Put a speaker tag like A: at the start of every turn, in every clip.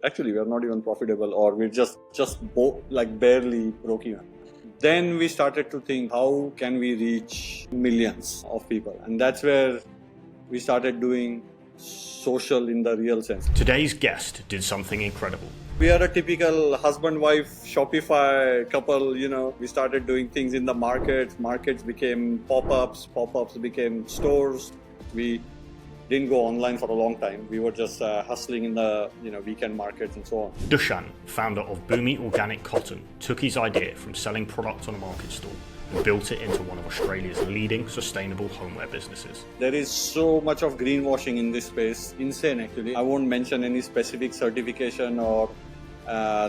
A: Actually, we are not even profitable, or we're just barely broke even. Then we started to think, how can we reach millions of people? And that's where we started doing social in the real sense.
B: Today's guest did something incredible.
A: We are a typical husband-wife Shopify couple, We started doing things in the markets. Markets became pop-ups. Pop-ups became stores. We didn't go online for a long time. We were just hustling in the weekend markets and so on.
B: Dushyant, founder of Boomi Organic Cotton, took his idea from selling products on a market stall and built it into one of Australia's leading sustainable homeware businesses.
A: There is so much of greenwashing in this space. Insane, actually. I won't mention any specific certification or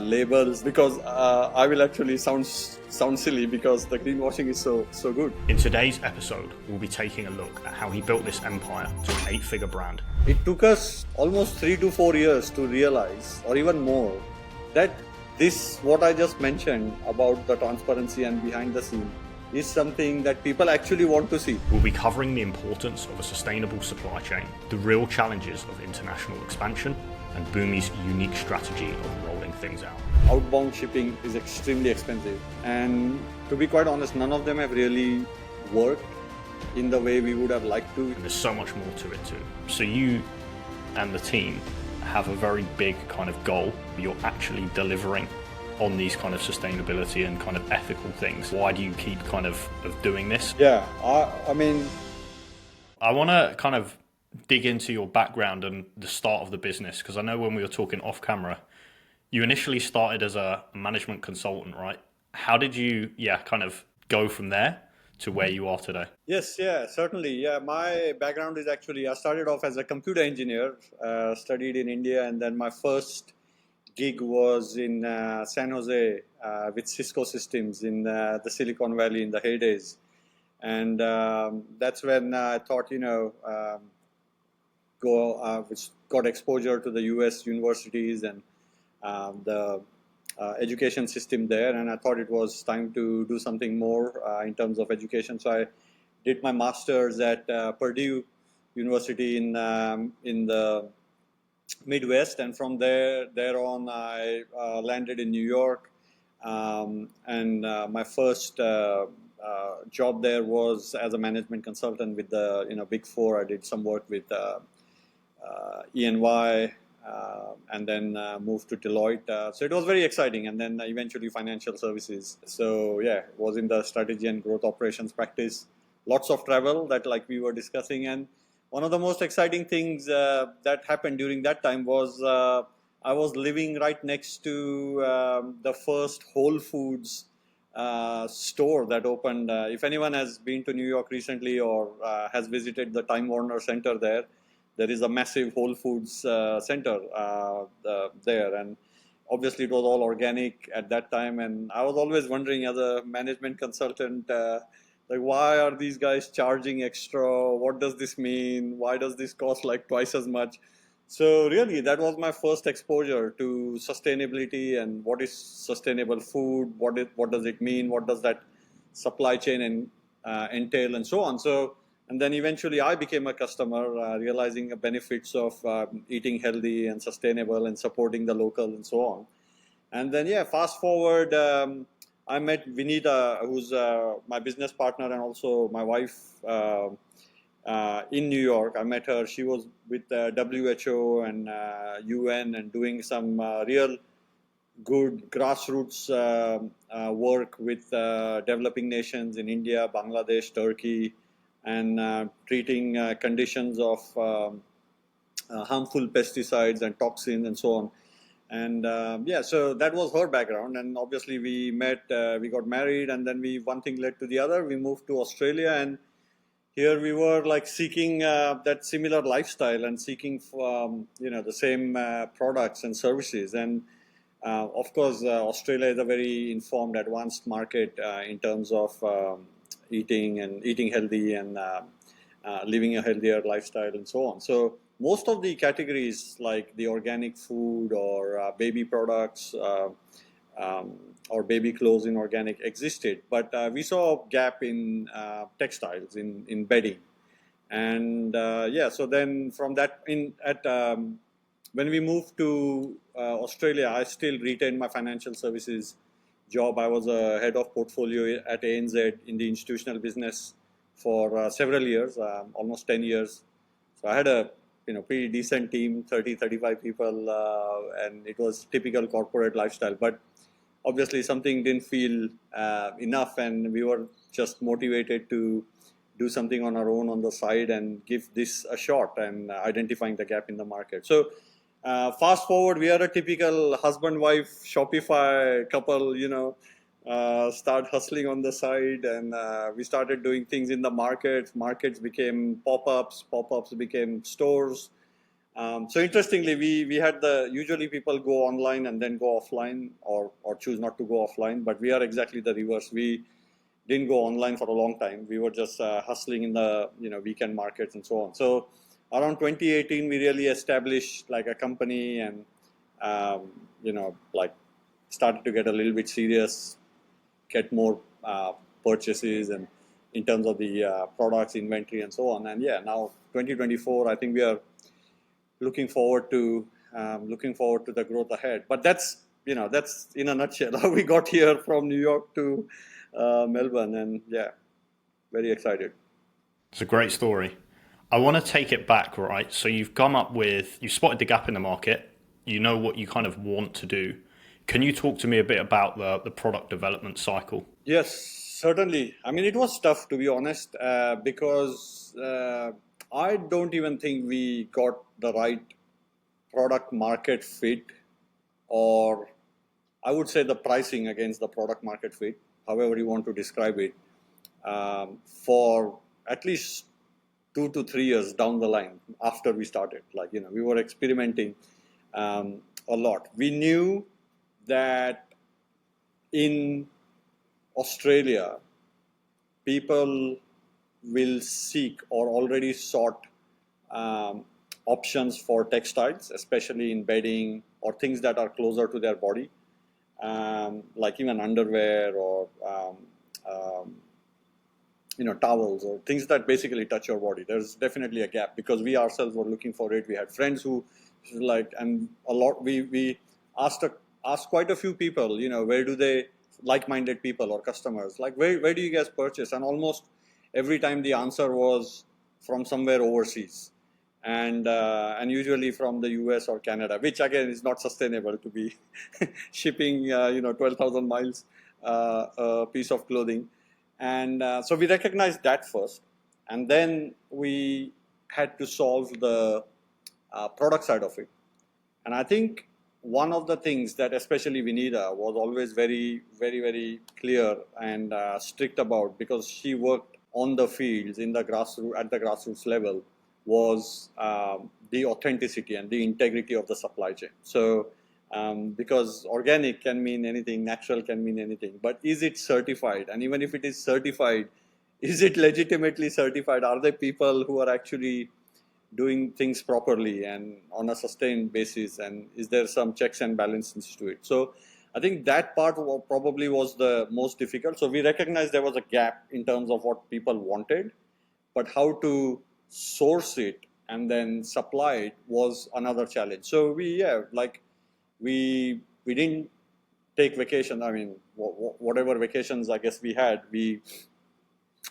A: labels because I will actually sound silly because the greenwashing is so good.
B: In today's episode, we'll be taking a look at how he built this empire to an 8-figure brand.
A: It took us almost 3 to 4 years to realize, or even more, that this, what I just mentioned about the transparency and behind the scene, is something that people actually want to see.
B: We'll be covering the importance of a sustainable supply chain, the real challenges of international expansion, and Boomi's unique strategy of rolling things out.
A: Outbound shipping is extremely expensive, and to be quite honest, none of them have really worked in the way we would have liked to.
B: And there's so much more to it too. So you and the team have a very big kind of goal. You're actually delivering on these kind of sustainability and kind of ethical things. Why do you keep kind of doing this?
A: Yeah, I mean,
B: I want to kind of dig into your background and the start of the business, because I know when we were talking off camera, you initially started as a management consultant, right? How did you, kind of go from there to where you are today?
A: Yes, certainly. Yeah, my background is actually, I started off as a computer engineer, studied in India, and then my first gig was in San Jose with Cisco Systems in the Silicon Valley in the heydays. And that's when I thought, got exposure to the US universities and the education system there, and I thought it was time to do something more in terms of education. So I did my master's at Purdue University in the Midwest, and from there on I landed in New York, and my first job there was as a management consultant with the Big Four. I did some work with E&Y, and then moved to Deloitte. So it was very exciting, and then eventually financial services. So yeah, it was in the strategy and growth operations practice. Lots of travel that like we were discussing, and one of the most exciting things that happened during that time was I was living right next to the first Whole Foods store that opened. If anyone has been to New York recently or has visited the Time Warner Center there is a massive Whole Foods center there, and obviously it was all organic at that time. And I was always wondering, as a management consultant, like, why are these guys charging extra? What does this mean? Why does this cost like twice as much? So really, that was my first exposure to sustainability and what is sustainable food, what does it mean, what does that supply chain entail, and so on. So, and then eventually I became a customer, realizing the benefits of eating healthy and sustainable and supporting the local and so on. And then, fast forward, I met Vinita, who's my business partner and also my wife in New York. I met her. She was with WHO and UN and doing some real good grassroots work with developing nations in India, Bangladesh, Turkey, and treating conditions of harmful pesticides and toxins and so on. And so that was her background, and obviously we met, we got married, and then one thing led to the other. We moved to Australia, and here we were like seeking that similar lifestyle and seeking the same products and services. And of course, Australia is a very informed, advanced market in terms of eating healthy and living a healthier lifestyle and so on. So most of the categories like the organic food or baby products or baby clothes in organic existed, but we saw a gap in textiles, in bedding. And so then from that, when we moved to Australia, I still retained my financial services job. I was a head of portfolio at ANZ in the institutional business for several years, almost 10 years. So I had a pretty decent team, 30, 35 people, and it was typical corporate lifestyle. But obviously something didn't feel enough, and we were just motivated to do something on our own on the side and give this a shot and identifying the gap in the market. So fast forward, we are a typical husband-wife Shopify couple, start hustling on the side, and we started doing things in the markets. Markets became pop-ups, pop-ups became stores. So interestingly, we had usually people go online and then go offline, or choose not to go offline, but we are exactly the reverse. We didn't go online for a long time. We were just hustling in the weekend markets and so on. So around 2018, we really established like a company, and like started to get a little bit serious, get more purchases and in terms of the products, inventory, and so on. And yeah, now 2024, I think we are looking forward to the growth ahead. But that's in a nutshell how we got here from New York to Melbourne, and yeah, very excited.
B: It's a great story. I want to take it back, right? So you've you spotted the gap in the market, you know what you kind of want to do. Can you talk to me a bit about the product development cycle?
A: Yes, certainly. I mean, it was tough, to be honest, because I don't even think we got the right product market fit, or I would say the pricing against the product market fit, however you want to describe it, for at least 2 to 3 years down the line after we started. Like, we were experimenting a lot. We knew that in Australia, people will seek or already sought um, options for textiles, especially in bedding or things that are closer to their body, like even underwear or um, towels or things that basically touch your body. There's definitely a gap because we ourselves were looking for it. We had friends who like, and a lot, we asked asked quite a few people, where do they, like-minded people or customers, like where do you guys purchase? And almost every time the answer was from somewhere overseas, and usually from the US or Canada, which again is not sustainable to be shipping 12,000 miles a piece of clothing. And so we recognized that first, and then we had to solve the product side of it. And I think one of the things that especially Vinita was always very, very, very clear and strict about, because she worked on the fields in the at the grassroots level, was the authenticity and the integrity of the supply chain. So because organic can mean anything, natural can mean anything, but is it certified? And even if it is certified, is it legitimately certified? Are there people who are actually doing things properly and on a sustained basis, and is there some checks and balances to it? So I think that part probably was the most difficult. So we recognized there was a gap in terms of what people wanted, but how to source it and then supply it was another challenge. So we didn't take vacation. I mean, whatever vacations I guess we had, we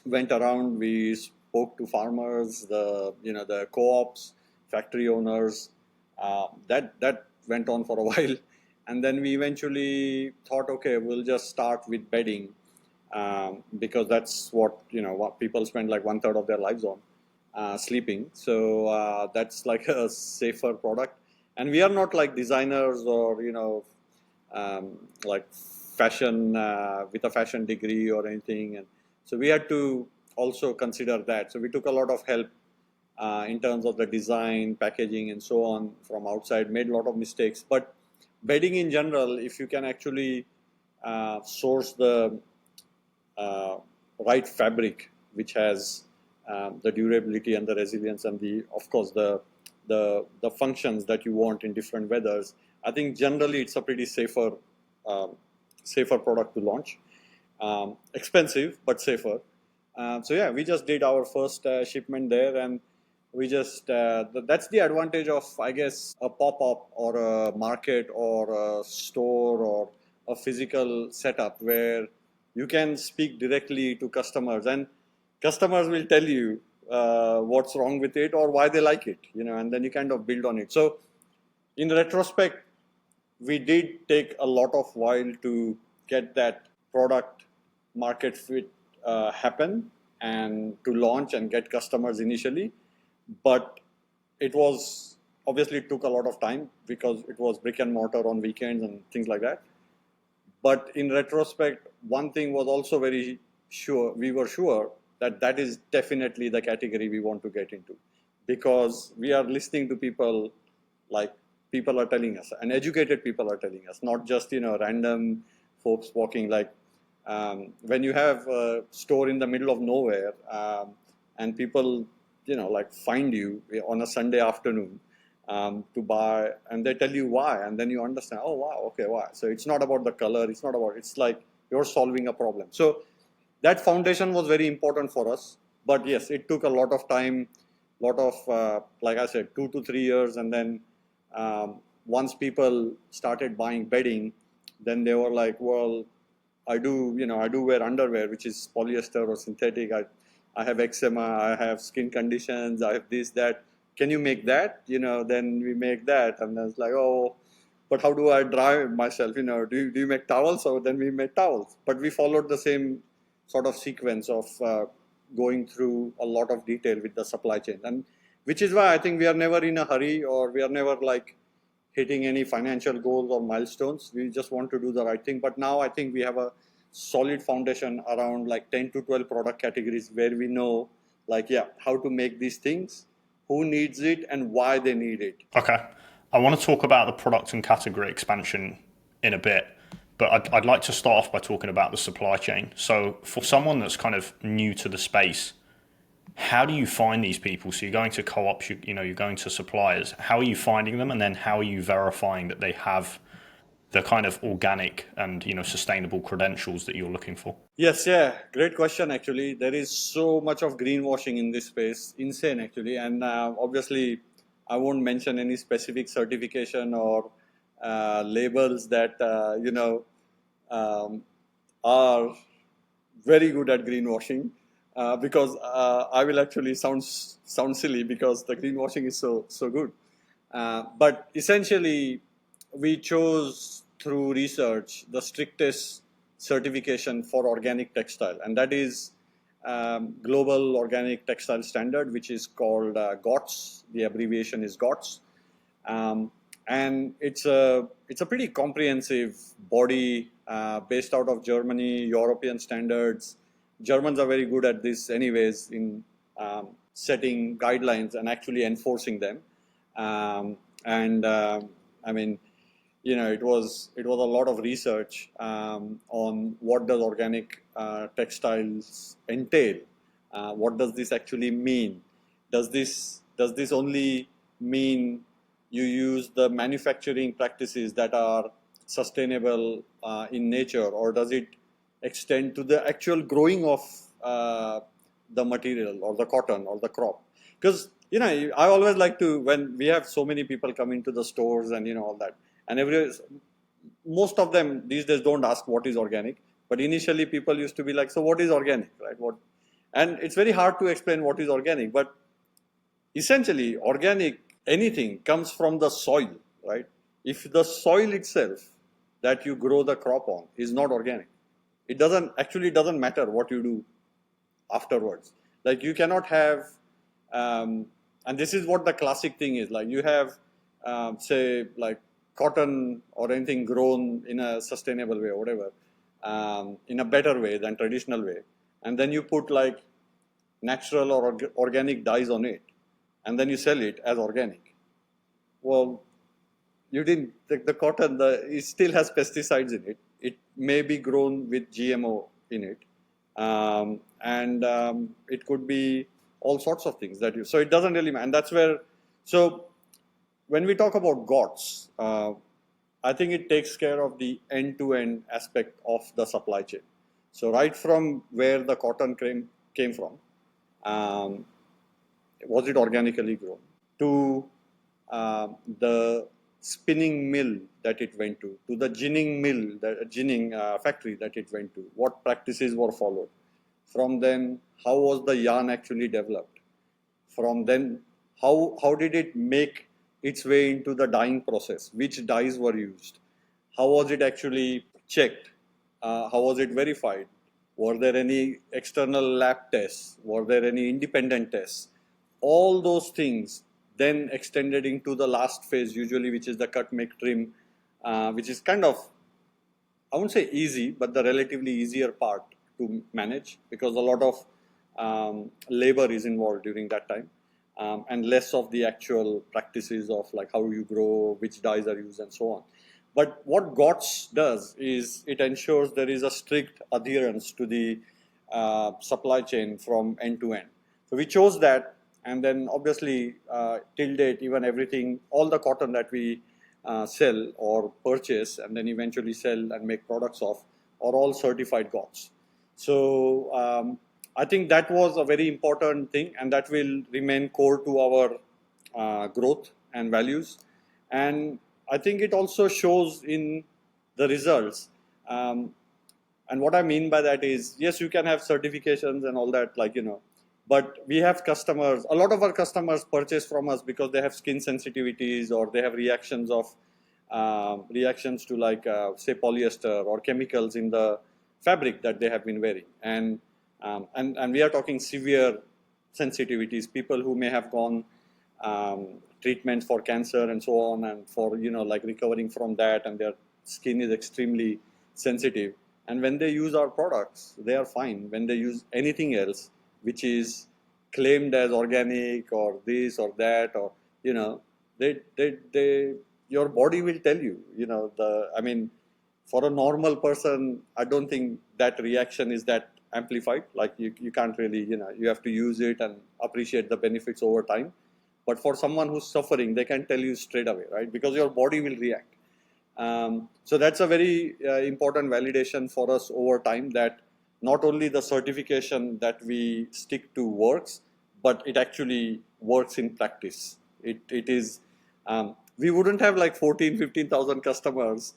A: went around. We spoke to farmers, the co-ops, factory owners. That went on for a while, and then we eventually thought, okay, we'll just start with bedding, because that's what people spend like 1/3 of their lives on, sleeping. So that's like a safer product, and we are not like designers or like fashion with a fashion degree or anything, and so we had to also consider that. So we took a lot of help in terms of the design, packaging, and so on from outside. Made a lot of mistakes, but bedding in general, if you can actually source the right fabric, which has the durability and the resilience and of course the functions that you want in different weathers, I think generally it's a pretty safer product to launch. Expensive but safer. So yeah, we just did our first shipment there, and we just that's the advantage of, I guess, a pop-up or a market or a store or a physical setup where you can speak directly to customers, and customers will tell you what's wrong with it or why they like it, and then you kind of build on it. So in retrospect, we did take a lot of while to get that product market fit happen and to launch and get customers initially, but it was obviously it took a lot of time because it was brick and mortar on weekends and things like that. But in retrospect, one thing was also very sure, we were sure that that is definitely the category we want to get into, because we are listening to people, like people are telling us, and educated people are telling us, not just random folks walking. Like when you have a store in the middle of nowhere, and people like find you on a Sunday afternoon to buy, and they tell you why, and then you understand, oh wow, okay, why. So it's not about the color, it's like you're solving a problem. So that foundation was very important for us. But yes, it took a lot of time, lot of like I said, 2 to 3 years. And then once people started buying bedding, then they were like, well, I do wear underwear which is polyester or synthetic. I have eczema, I have skin conditions, I have this, that. Can you make that? Then we make that. And then it's like, oh, but how do I dry myself? Do you make towels? So then we make towels. But we followed the same sort of sequence of going through a lot of detail with the supply chain. And which is why I think we are never in a hurry, or we are never like hitting any financial goals or milestones. We just want to do the right thing. But now I think we have a solid foundation around like 10 to 12 product categories where we know, like, yeah, how to make these things, who needs it, and why they need it.
B: Okay. I want to talk about the product and category expansion in a bit, but I'd like to start off by talking about the supply chain. So for someone that's kind of new to the space, how do you find these people? So you're going to co-ops, you're going to suppliers. How are you finding them? And then how are you verifying that they have the kind of organic and sustainable credentials that you're looking for?
A: Yes, yeah, great question. Actually, there is so much of greenwashing in this space, insane actually. And obviously, I won't mention any specific certification or labels that um, are very good at greenwashing, because I will actually sound silly because the greenwashing is so good. But essentially, we chose through research the strictest certification for organic textile, and that is Global Organic Textile Standard, which is called GOTS. The abbreviation is GOTS. And it's a pretty comprehensive body based out of Germany, European standards. Germans are very good at this anyways, in setting guidelines and actually enforcing them. I mean, it was a lot of research on what does organic textiles entail. What does this actually mean? Does this only mean you use the manufacturing practices that are sustainable in nature, or does it extend to the actual growing of the material or the cotton or the crop? Because I always like to, when we have so many people come into the stores and all that, and most of them these days don't ask what is organic, but initially people used to be like, so what is organic, right? And it's very hard to explain what is organic, but essentially organic, anything comes from the soil, right? If the soil itself that you grow the crop on is not organic, it doesn't matter what you do afterwards. Like you cannot have, and this is what the classic thing is, like you have, say, like cotton or anything grown in a sustainable way or whatever, in a better way than traditional way, and then you put like natural or organic dyes on it, and then you sell it as organic. Well, you didn't, the cotton, it still has pesticides in it. It may be grown with GMO in it, and it could be all sorts of things that so it doesn't really matter. And that's where, so when we talk about GOTS, I think it takes care of the end-to-end aspect of the supply chain. So right from where the cotton came from, was it organically grown, to the spinning mill that it went to the ginning mill, the ginning factory that it went to, what practices were followed. From then, how was the yarn actually developed? From then, how did it make its way into the dyeing process? Which dyes were used? How was it actually checked? How was it verified? Were there any external lab tests? Were there any independent tests? All those things then extended into the last phase, usually, which is the cut, make, trim, which is kind of, I won't say easy, but the relatively easier part to manage, because a lot of labor is involved during that time, and less of the actual practices of like how you grow, which dyes are used, and so on. But what GOTS does is it ensures there is a strict adherence to the supply chain from end to end. So we chose that, and then obviously till date, even everything, all the cotton that we sell or purchase and then eventually sell and make products of are all certified GOTS. So I think that was a very important thing, and that will remain core to our growth and values. And I think it also shows in the results. And what I mean by that is, yes, you can have certifications and all that, like, but we have customers, a lot of our customers purchase from us because they have skin sensitivities, or they have reactions to like, say, polyester or chemicals in the fabric that they have been wearing. And we are talking severe sensitivities, people who may have gone treatments for cancer and so on, and for, like recovering from that, and their skin is extremely sensitive. And when they use our products, they are fine. When they use anything else, which is claimed as organic or this or that, or, your body will tell you, for a normal person, I don't think that reaction is that amplified. Like, you can't really, you have to use it and appreciate the benefits over time. But for someone who's suffering, they can tell you straight away, right? Because your body will react. So that's a very important validation for us over time, that not only the certification that we stick to works, but it actually works in practice. It is, we wouldn't have like 15,000 customers,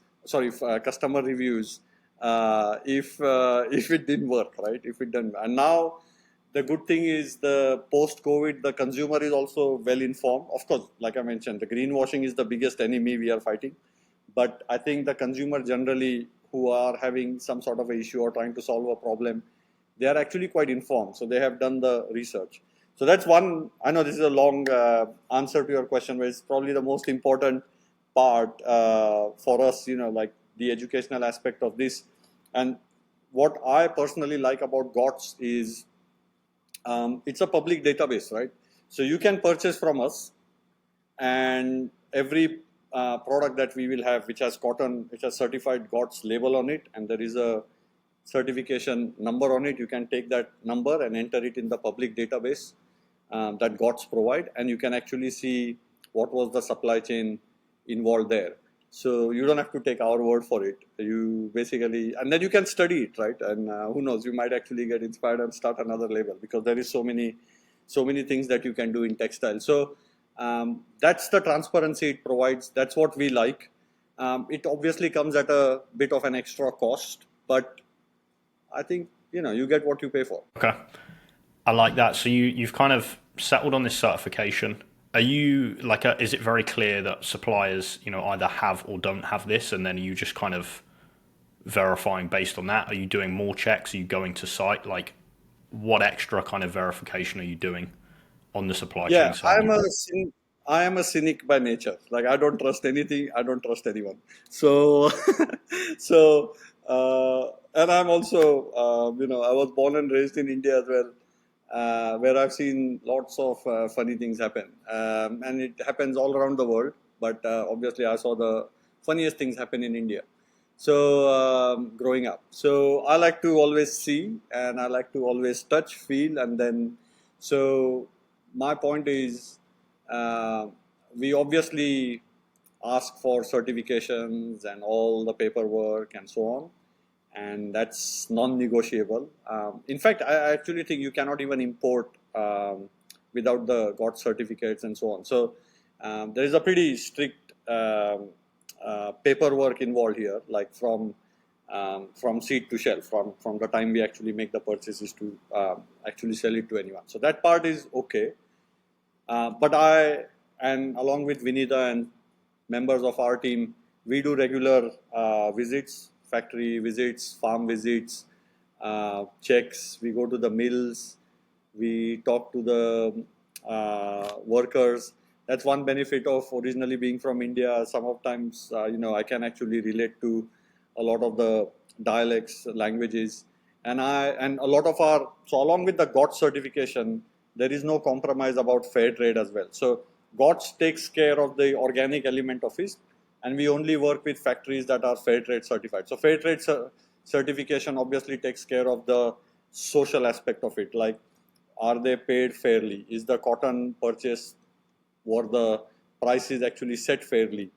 A: customer reviews, if it didn't work, right? If it didn't. And now the good thing is, the post-COVID, the consumer is also well informed. Of course, like I mentioned, the greenwashing is the biggest enemy we are fighting. But I think the consumer generally, who are having some sort of an issue or trying to solve a problem, they are actually quite informed. So they have done the research. So that's one. I know this is a long answer to your question, but it's probably the most important part for us, like the educational aspect of this. And what I personally like about GOTS is, it's a public database, right? So you can purchase from us, and every product that we will have, which has cotton, which has certified GOTS label on it, and there is a certification number on it, you can take that number and enter it in the public database that GOTS provide, and you can actually see what was the supply chain involved there. So you don't have to take our word for it. You basically, and then you can study it, right? And who knows, you might actually get inspired and start another label, because there is so many things that you can do in textile. So that's the transparency it provides. That's what we like. It obviously comes at a bit of an extra cost, but I think, you get what you pay for.
B: Okay. I like that. So you've kind of settled on this certification. Are you like, is it very clear that suppliers, either have or don't have this, and then are you just kind of verifying based on that? Are you doing more checks? Are you going to site? Like, what extra kind of verification are you doing on the supply chain side?
A: I am a cynic by nature. Like, I don't trust anything. I don't trust anyone. So, and I'm also, I was born and raised in India as well, where I've seen lots of funny things happen. And it happens all around the world. But obviously, I saw the funniest things happen in India. So, growing up. So, I like to always see, and I like to always touch, feel, and then, so my point is, we obviously ask for certifications and all the paperwork and so on, and that's non-negotiable. In fact, I actually think you cannot even import without the GOT certificates and so on. So there is a pretty strict paperwork involved here, like from seed to shelf, from the time we actually make the purchases to actually sell it to anyone. So that part is okay. But I, and along with Vinita and members of our team, we do regular visits, factory visits, farm visits, checks. We go to the mills, we talk to the workers. That's one benefit of originally being from India. Sometimes, I can actually relate to a lot of the dialects, languages, and a lot of our, so along with the GOT certification, there is no compromise about fair trade as well. So GOTS takes care of the organic element of it, and we only work with factories that are fair trade certified. So fair trade certification obviously takes care of the social aspect of it, like are they paid fairly? Is the cotton purchase, or the price is actually set fairly?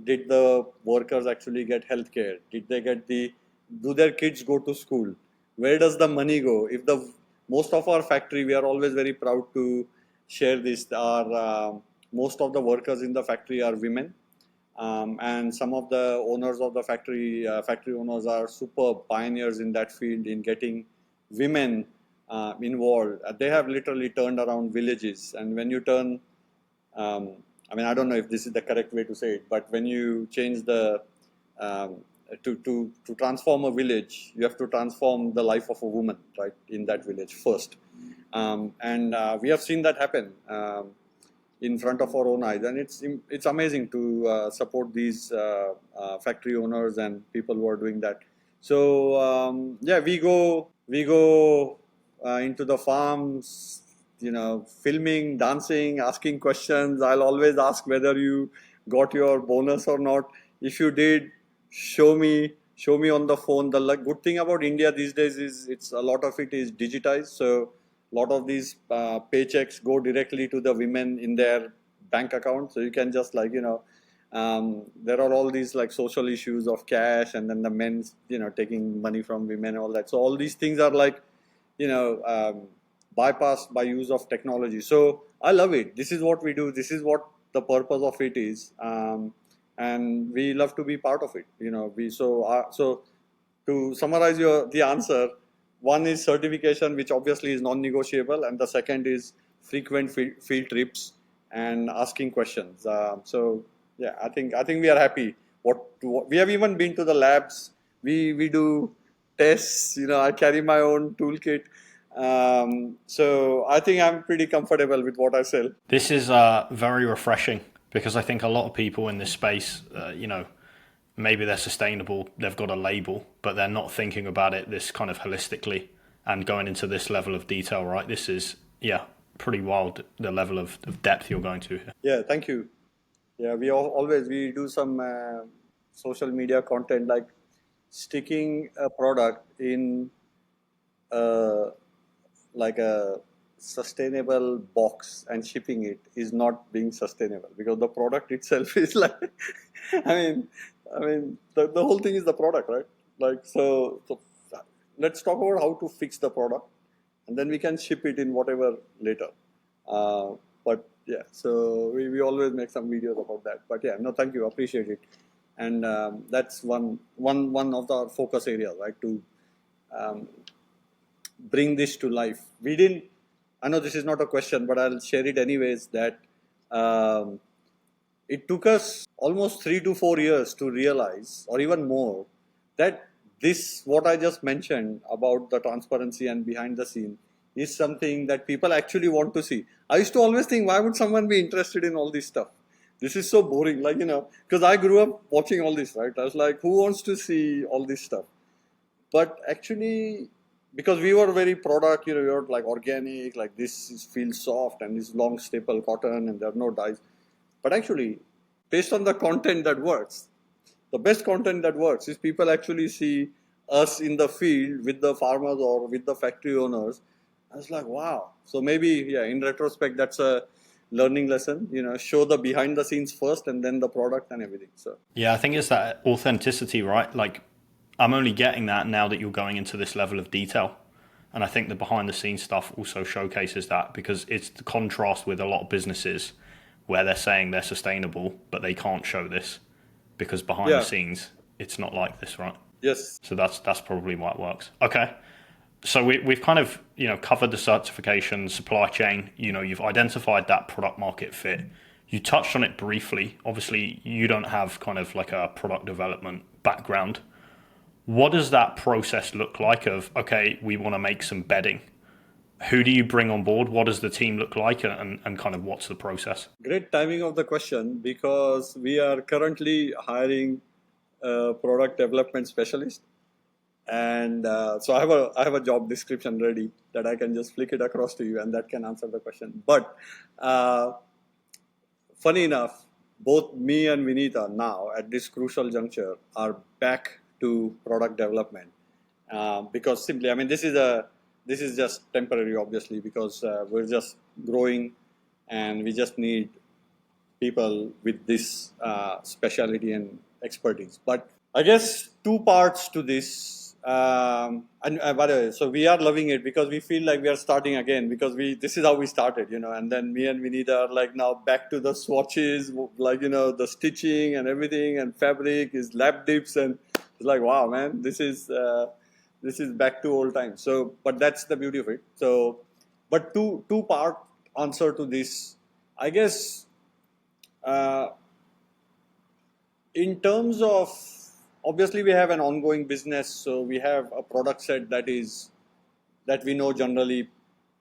A: Did the workers actually get health care? Did they get do their kids go to school? Where does the money go? If most of our factory, we are always very proud to share this, most of the workers in the factory are women. And some of the owners of the factory owners are superb pioneers in that field in getting women involved. They have literally turned around villages. And when you turn, I don't know if this is the correct way to say it, but when you change to transform a village, you have to transform the life of a woman, right, in that village first. And we have seen that happen in front of our own eyes, and it's amazing to support these factory owners and people who are doing that. So we go into the farms, filming, dancing, asking questions. I'll always ask whether you got your bonus or not. If you did, show me on the phone. The good thing about India these days is it's a lot of it is digitized. So a lot of these paychecks go directly to the women in their bank account. So you can just there are all these like social issues of cash, and then the men taking money from women and all that. So all these things are like bypassed by use of technology. So I love it. This is what we do. This is what the purpose of it is. And we love to be part of it. So to summarize the answer, one is certification, which obviously is non-negotiable, and the second is frequent field trips and asking questions. I think we are happy. We have even been to the labs. We do tests. I carry my own toolkit. So I think I'm pretty comfortable with what I sell.
B: This is very refreshing, because I think a lot of people in this space, maybe they're sustainable, they've got a label, but they're not thinking about it this kind of holistically and going into this level of detail, right? This is, pretty wild, the level of depth you're going to here.
A: Yeah, thank you. Yeah, we do some social media content, like sticking a product in like a sustainable box and shipping it is not being sustainable, because the product itself is like I mean the whole thing is the product, right? Like so let's talk about how to fix the product, and then we can ship it in whatever later. But yeah, so we always make some videos about that. But yeah, no, thank you, appreciate it. And that's one of the focus areas, right, to bring this to life. I know this is not a question, but I'll share it anyways, that it took us almost 3 to 4 years to realize, or even more, that what I just mentioned about the transparency and behind the scene is something that people actually want to see. I used to always think, why would someone be interested in all this stuff? This is so boring, because I grew up watching all this, right? I was like, who wants to see all this stuff? But actually, because we were very product, we were like organic, like this feels soft, and this long staple cotton, and there are no dyes. But actually, based on the content that works, the best content that works is people actually see us in the field with the farmers or with the factory owners. I was like, wow. So maybe, in retrospect, that's a learning lesson. Show the behind the scenes first, and then the product and everything. So
B: yeah, I think it's that authenticity, right? Like, I'm only getting that now that you're going into this level of detail. And I think the behind the scenes stuff also showcases that, because it's the contrast with a lot of businesses where they're saying they're sustainable, but they can't show this because behind the
A: Yeah.
B: scenes, it's not like this, right?
A: Yes.
B: So that's probably why it works. Okay. So we've kind of, covered the certification, supply chain, you've identified that product market fit. You touched on it briefly. Obviously, you don't have kind of like a product development background. What does that process look like of, okay, we want to make some bedding? Who do you bring on board? What does the team look like, and kind of what's the process?
A: Great timing of the question, because we are currently hiring a product development specialist. And so I have a job description ready that I can just flick it across to you, and that can answer the question. But uh, funny enough, both me and Vinita now at this crucial juncture are back to product development, because simply, I mean, this is just temporary, obviously, because we're just growing, and we just need people with this specialty and expertise. But I guess two parts to this. And by the way, so we are loving it because we feel like we are starting again, because this is how we started, and then me and Vinita are like now back to the swatches, like, the stitching and everything, and fabric is lab dips, and it's like, wow, man, this is back to old times. So, but that's the beauty of it. So, but two part answer to this, I guess. Uh, in terms of, obviously we have an ongoing business, so we have a product set that we know generally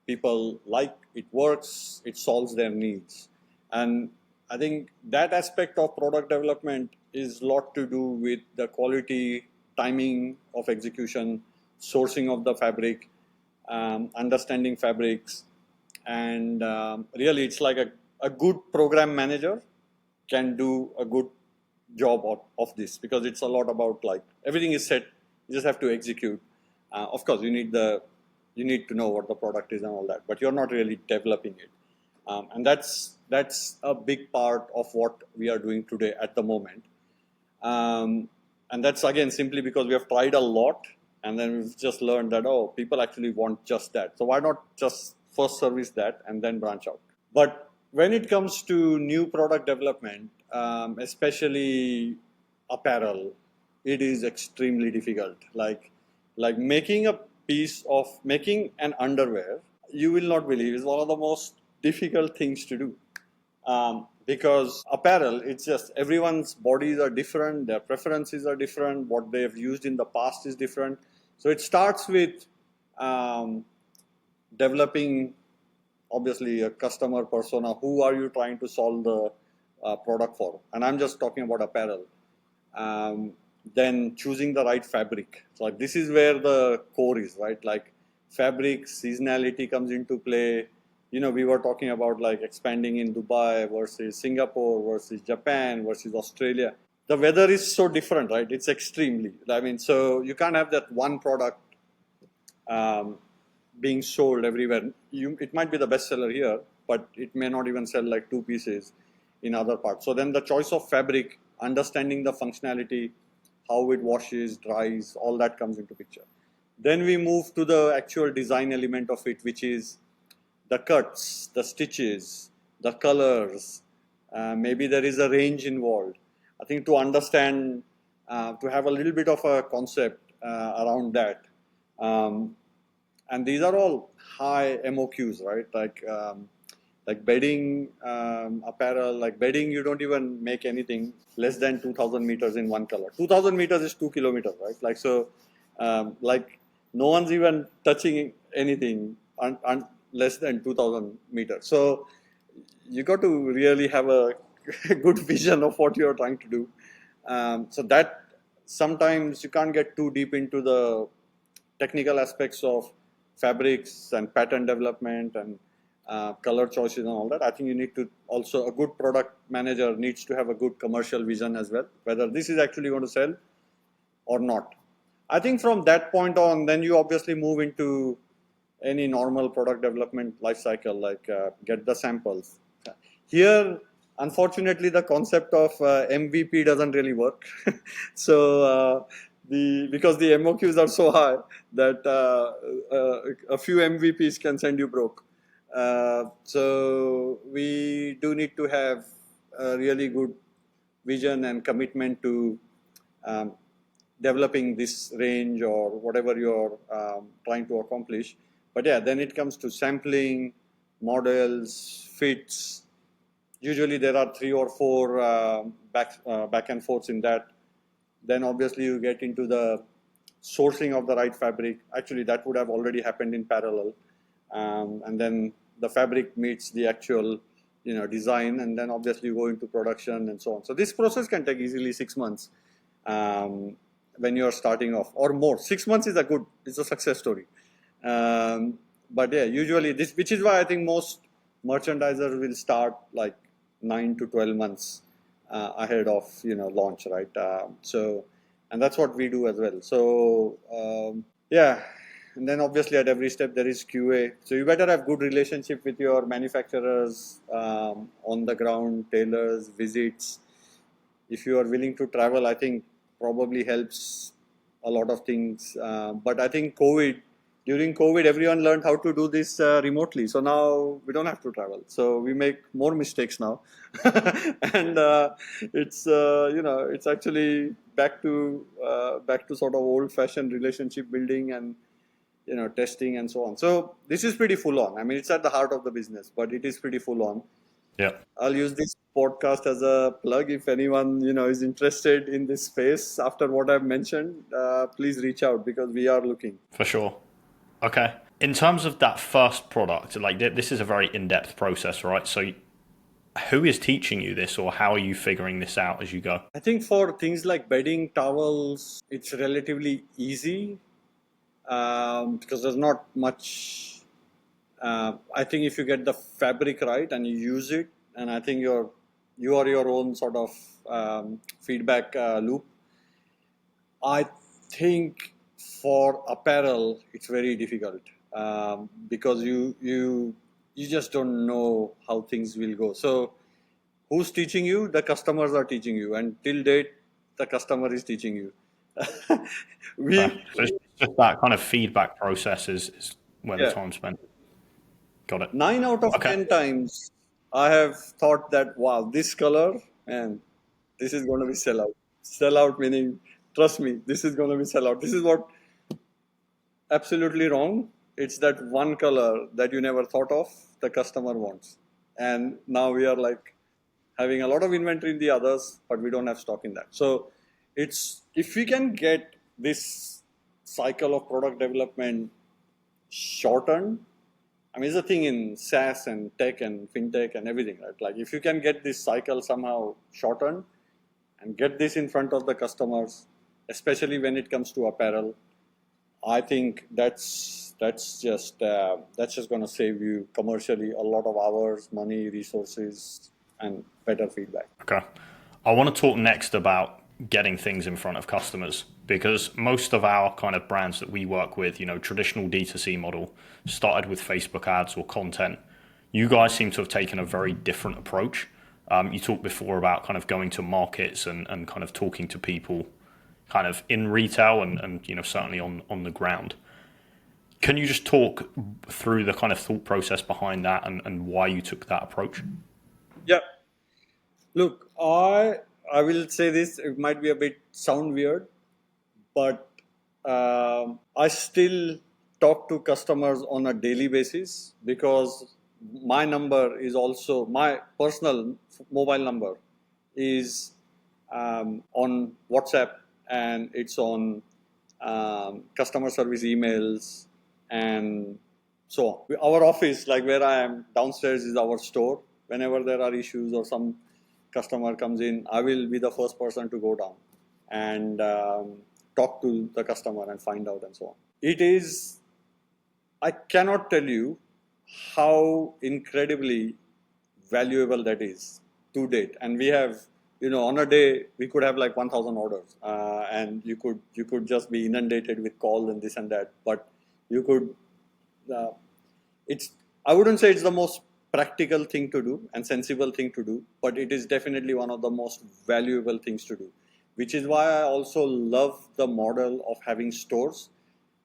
A: people like, it works, it solves their needs. And I think that aspect of product development is a lot to do with the quality, timing of execution, sourcing of the fabric, understanding fabrics, and really it's like a good program manager can do a good job of this, because it's a lot about, like, everything is set, you just have to execute. Of course you need to know what the product is and all that, but you're not really developing it. And that's a big part of what we are doing today at the moment. And that's again simply because we have tried a lot, and then we've just learned that, oh, people actually want just that, so why not just first service that and then branch out. But when it comes to new product development, especially apparel, it is extremely difficult. Like making an underwear, you will not believe, is one of the most difficult things to do. Because apparel, it's just everyone's bodies are different, their preferences are different, what they have used in the past is different. So it starts with developing, obviously, a customer persona. Who are you trying to solve the product for? And I'm just talking about apparel. Then choosing the right fabric. So like, this is where the core is, right? Like, fabric seasonality comes into play. We were talking about like expanding in Dubai versus Singapore versus Japan versus Australia. The weather is so different, right? It's extremely, I mean, so you can't have that one product being sold everywhere. It might be the best seller here, but it may not even sell like two pieces in other parts. So then the choice of fabric, understanding the functionality, how it washes, dries, all that comes into picture. Then we move to the actual design element of it, which is the cuts, the stitches, the colors. Maybe there is a range involved. I think to understand, to have a little bit of a concept around that. And these are all high MOQs, right? Like bedding, apparel, like bedding, you don't even make anything less than 2,000 meters in one color. 2,000 meters is 2 kilometers, right? Like, so, like, no one's even touching anything less than 2,000 meters. So you got to really have a good vision of what you're trying to do. So that sometimes you can't get too deep into the technical aspects of fabrics and pattern development and color choices and all that. I think you need to also, a good product manager needs to have a good commercial vision as well, whether this is actually going to sell or not. I think from that point on, then you obviously move into any normal product development life cycle, like get the samples. Here, unfortunately, the concept of MVP doesn't really work. So because the MOQs are so high that a few MVPs can send you broke. So we do need to have a really good vision and commitment to um, developing this range or whatever you're trying to accomplish. But yeah, then it comes to sampling, models, fits. Usually there are 3 or 4 back and forths in that. Then obviously you get into the sourcing of the right fabric. Actually, that would have already happened in parallel, and then the fabric meets the actual, design, and then obviously you go into production and so on. So this process can take easily 6 months um, when you are starting off, or more. 6 months is it's a success story. But yeah, usually this, which is why I think most merchandisers will start like 9 to 12 months ahead of launch, right? And that's what we do as well. So yeah, and then obviously at every step there is QA. So you better have good relationship with your manufacturers, on the ground, tailors, visits. If you are willing to travel, I think probably helps a lot of things. But I think during COVID, everyone learned how to do this remotely. So now we don't have to travel. So we make more mistakes now, and it's actually back to sort of old-fashioned relationship building and testing and so on. So this is pretty full on. I mean, it's at the heart of the business, but it is pretty full on.
B: Yeah,
A: I'll use this podcast as a plug. If anyone is interested in this space after what I've mentioned, please reach out because we are looking.
B: for sure. Okay. In terms of that first product, like this is a very in-depth process, right? So who is teaching you this, or how are you figuring this out as you go?
A: I think for things like bedding, towels, it's relatively easy because there's not much. I think if you get the fabric right and you use it, and I think you are your own sort of feedback loop. I think for apparel it's very difficult because you just don't know how things will go. So who's teaching you? The customers are teaching you, and till date the customer is teaching you.
B: Okay.
A: we
B: So it's just that kind of feedback process is where the
A: Yeah,
B: time spent. Got it.
A: 9 out of
B: Okay.
A: 10 times I have thought that, wow, this color, and this is going to be sellout. Sellout meaning, trust me, this is going to be sellout. This is what absolutely wrong. It's that one color that you never thought of, the customer wants. And now we are like having a lot of inventory in the others, but we don't have stock in that. So it's, if we can get this cycle of product development shortened, I mean, it's a thing in SaaS and tech and fintech and everything, right? Like if you can get this cycle somehow shortened and get this in front of the customers, especially when it comes to apparel, I think that's just going to save you commercially a lot of hours, money, resources, and better feedback.
B: Okay. I want to talk next about getting things in front of customers, because most of our kind of brands that we work with, traditional D2C model started with Facebook ads or content. You guys seem to have taken a very different approach. You talked before about kind of going to markets and kind of talking to people kind of in retail and certainly on the ground. Can you just talk through the kind of thought process behind that and why you took that approach?
A: Yeah. Look, I will say this. It might be a bit sound weird, but I still talk to customers on a daily basis because my number is also my personal mobile number is on WhatsApp, and it's on customer service emails and so on. Our office, like where I am downstairs, is our store. Whenever there are issues or some customer comes in, I will be the first person to go down and talk to the customer and find out and so on. It is, I cannot tell you how incredibly valuable that is to date. And we have, on a day we could have like 1,000 orders, and you could just be inundated with calls and this and that. But you could, it's, I wouldn't say it's the most practical thing to do and sensible thing to do, but it is definitely one of the most valuable things to do which is why I also love the model of having stores.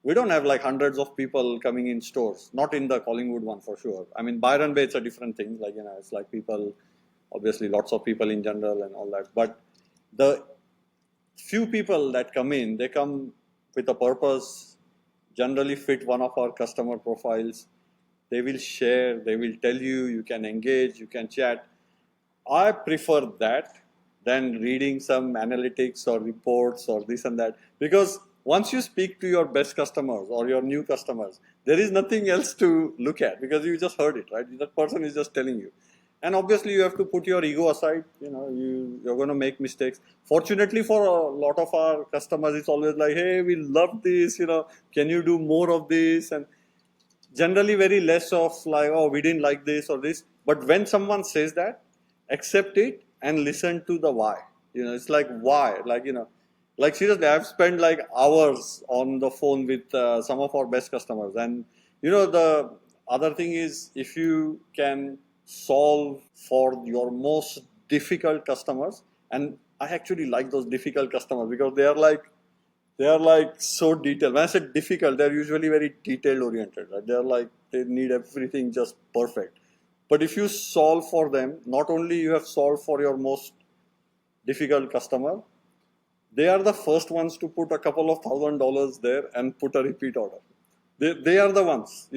A: We don't have like hundreds of people coming in stores, not in the Collingwood one for sure. I mean, Byron Bay, it's a different thing. Like, it's like people, obviously lots of people in general and all that. But the few people that come in, they come with a purpose, generally fit one of our customer profiles. They will share, they will tell you, you can engage, you can chat. I prefer that than reading some analytics or reports or this and that, because once you speak to your best customers or your new customers, there is nothing else to look at because you just heard it, right? That person is just telling you. And obviously you have to put your ego aside. You're going to make mistakes. Fortunately for a lot of our customers, it's always like, hey, we love this, can you do more of this? And generally very less of like, oh, we didn't like this or this. But when someone says that, accept it and listen to the why. It's like, why? Like seriously, I've spent like hours on the phone with some of our best customers. And the other thing is, if you can solve for your most difficult customers, and I actually like those difficult customers because they are like so detailed. When I say difficult, they're usually very detail oriented. Right? They need everything just perfect. But if you solve for them, not only you have solved for your most difficult customer, they are the first ones to put a couple of $1,000 there and put a repeat order. They are the ones,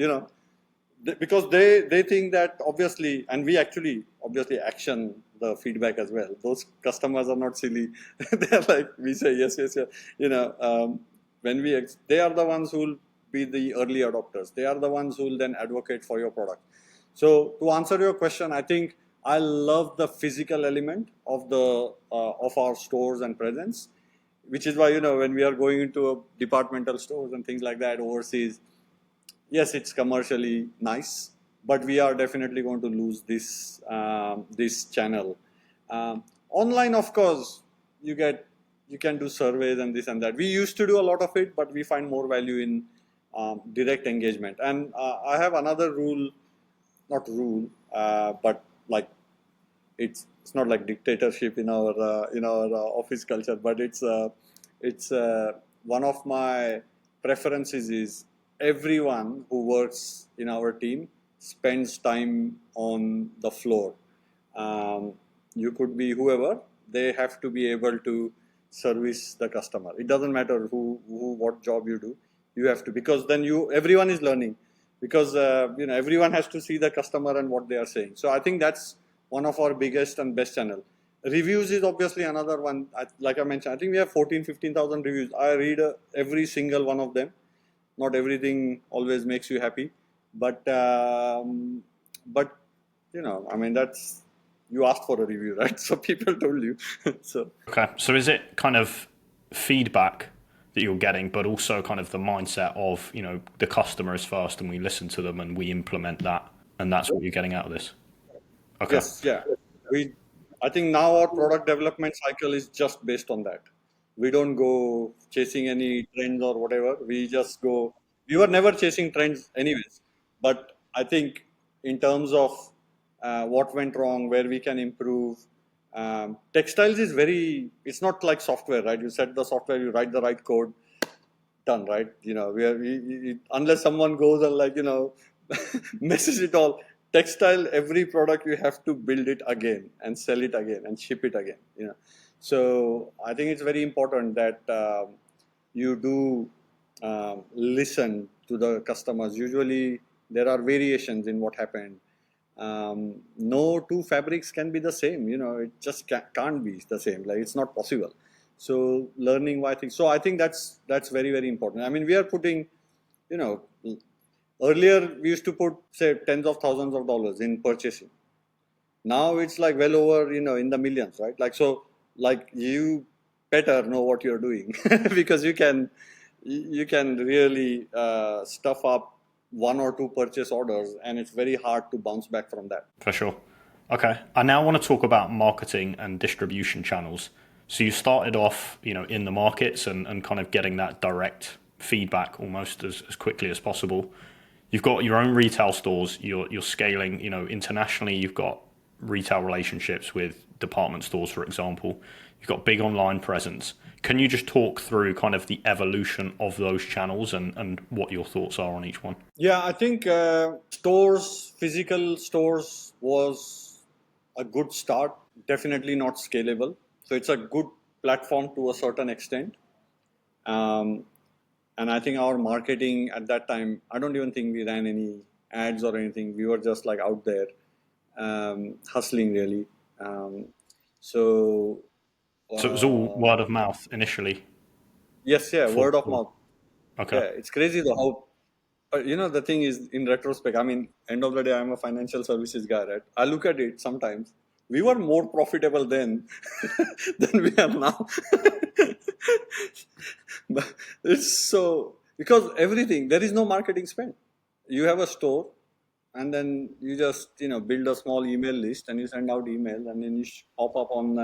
A: because they think that obviously, and we actually obviously action the feedback as well. Those customers are not silly. They're like, we say yes, yes, yes. They are the ones who will be the early adopters. They are the ones who will then advocate for your product. So to answer your question, I think I love the physical element of of our stores and presence, which is why when we are going into departmental stores and things like that overseas, yes, it's commercially nice, but we are definitely going to lose this channel. Online, of course, you can do surveys and this and that. We used to do a lot of it, but we find more value in direct engagement. And I have another rule, not rule, but like it's not like dictatorship in our office culture, but it's one of my preferences is everyone who works in our team spends time on the floor. You could be whoever, they have to be able to service the customer. It doesn't matter what job you do, you have to, because then everyone is learning, because everyone has to see the customer and what they are saying. So I think that's one of our biggest and best channel. Reviews is obviously another one. Like I mentioned, I think we have 15,000 reviews. I read every single one of them. Not everything always makes you happy, but I mean, that's, you asked for a review, right? So people told you. So
B: okay, so is it kind of feedback that you're getting, but also kind of the mindset of the customer is first, and we listen to them and we implement that, and that's what you're getting out of this? Okay.
A: yes, yeah. I think now our product development cycle is just based on that. We don't go chasing any trends or whatever. We just go. We were never chasing trends anyways. But I think in terms of what went wrong, where we can improve, textiles is it's not like software, right? You set the software, you write the right code, done, right? Unless someone goes and messes it all. Textile, every product you have to build it again and sell it again and ship it again. So I think it's very important that you do listen to the customers. Usually there are variations in what happened. No two fabrics can be the same. It just can't be the same. Like, it's not possible. So learning why things. So I think that's very, very important. I mean, we are putting, earlier we used to put, say, tens of thousands of dollars in purchasing. Now it's like well over, in the millions, right? Like you better know what you're doing because you can really stuff up one or two purchase orders, and it's very hard to bounce back from that.
B: For sure. Okay. I now want to talk about marketing and distribution channels. So you started off, in the markets and kind of getting that direct feedback almost as quickly as possible. You've got your own retail stores. You're scaling, internationally. You've got retail relationships with department stores, for example. you've got big online presence. Can you just talk through kind of the evolution of those channels and what your thoughts are on each one?
A: Yeah, I think physical stores was a good start. Definitely not scalable. So it's a good platform to a certain extent. Um, and I think our marketing at that time, I don't even think we ran any ads or anything. We were just like out there hustling really. Um, so
B: So it was all
A: uh,
B: word of mouth initially
A: yes, yeah,
B: for.
A: word of mouth.
B: Okay.
A: Yeah, it's crazy though how. But the thing is, in retrospect, I mean, end of the day, I'm a financial services guy, right? I look at it sometimes. We were more profitable then than we are now. But it's so because everything there is no marketing spend. You have a store, and then you just build a small email list, and you send out email, and then you pop up on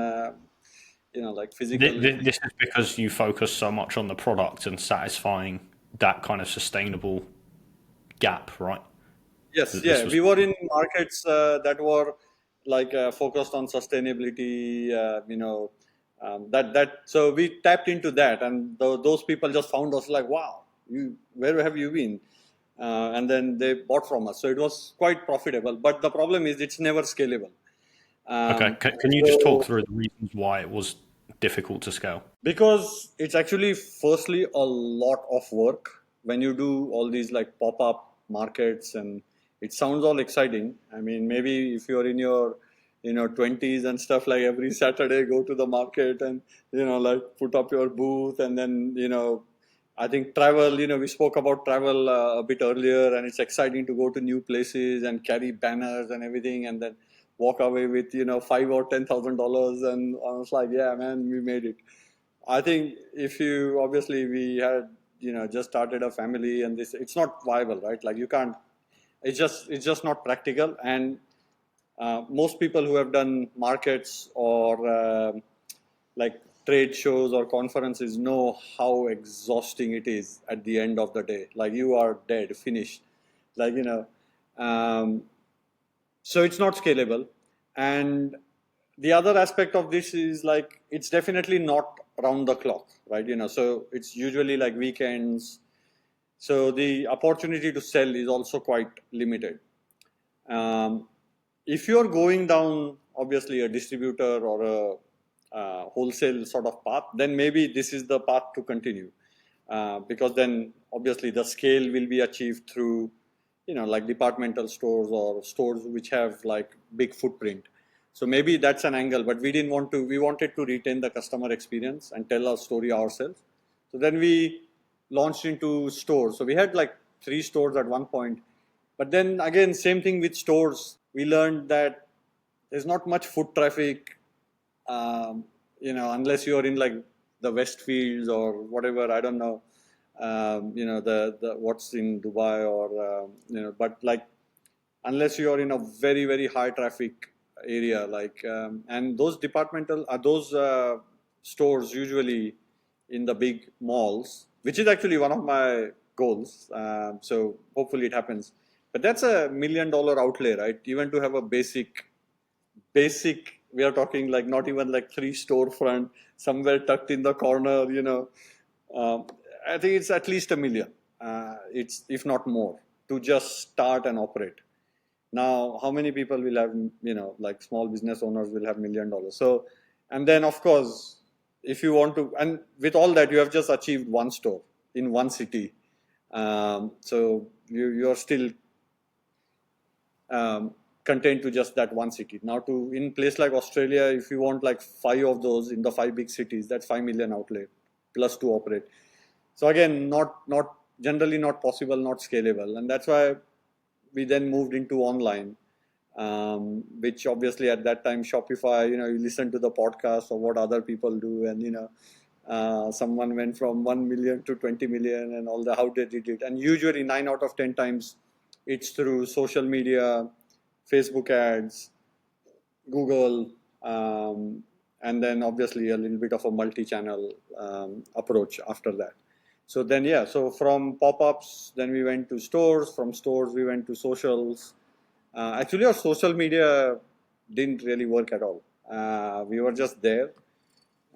A: like physical.
B: This is because you focus so much on the product and satisfying that kind of sustainable gap, right?
A: Yes,
B: This
A: yeah,
B: was.
A: we were in markets that were like focused on sustainability. So we tapped into that, and those people just found us like, wow, where have you been? And then they bought from us. So it was quite profitable. But the problem is, it's never scalable.
B: Okay.
A: Um,
B: Can you just talk
A: so
B: through the reasons why it was difficult to scale?
A: because it's actually firstly a lot of work when you do all these like pop-up markets, and it sounds all exciting. I mean, maybe if you're in your 20s and stuff, like every Saturday go to the market and like put up your booth, and then I think travel, we spoke about travel a bit earlier, and it's exciting to go to new places and carry banners and everything, and then walk away with five or $10,000, and I was like, yeah, man, we made it. I think if you obviously we had just started a family, and this it's not viable, right? Like you can't. It's just not practical, and most people who have done markets or like trade shows or conferences know how exhausting it is at the end of the day. Like you are dead, finished. Like um, so it's not scalable. And the other aspect of this is like it's definitely not round the clock, right? So it's usually like weekends, so the opportunity to sell is also quite limited. Um, if you're going down obviously a distributor or a wholesale sort of path, then maybe this is the path to continue, because then obviously the scale will be achieved through like departmental stores or stores which have like big footprint. So maybe that's an angle, but we didn't want to. We wanted to retain the customer experience and tell our story ourselves. So then we launched into stores. So we had like 3 stores at one point, but then again, same thing with stores. We learned that there's not much foot traffic, unless you're in like the Westfields or whatever. I don't know, the what's in Dubai or but like unless you are in a very very high traffic area, like and those departmental those stores usually in the big malls, which is actually one of my goals. So hopefully it happens. But that's $1 million outlay, right? Even to have a basic, we are talking like not even like 3 storefront somewhere tucked in the corner, um, I think it's at least $1 million, it's if not more, to just start and operate. Now how many people will have, like small business owners will have $1 million? So, and then of course, if you want to, and with all that, you have just achieved one store in one city. So you're still um, contained to just that one city. Now, to in place like Australia, if you want like 5 of those in the 5 big cities, that's 5 million outlay plus to operate. So again, not generally not possible, not scalable, and that's why we then moved into online, which obviously at that time Shopify, you listen to the podcast of what other people do, and someone went from 1 million to 20 million, and all the how they did it, and usually 9 out of 10 times it's through social media, Facebook ads, Google, and then obviously a little bit of a multi-channel approach after that. So then, yeah, so from pop-ups, then we went to stores. From stores, we went to socials. Actually, our social media didn't really work at all. We were just there.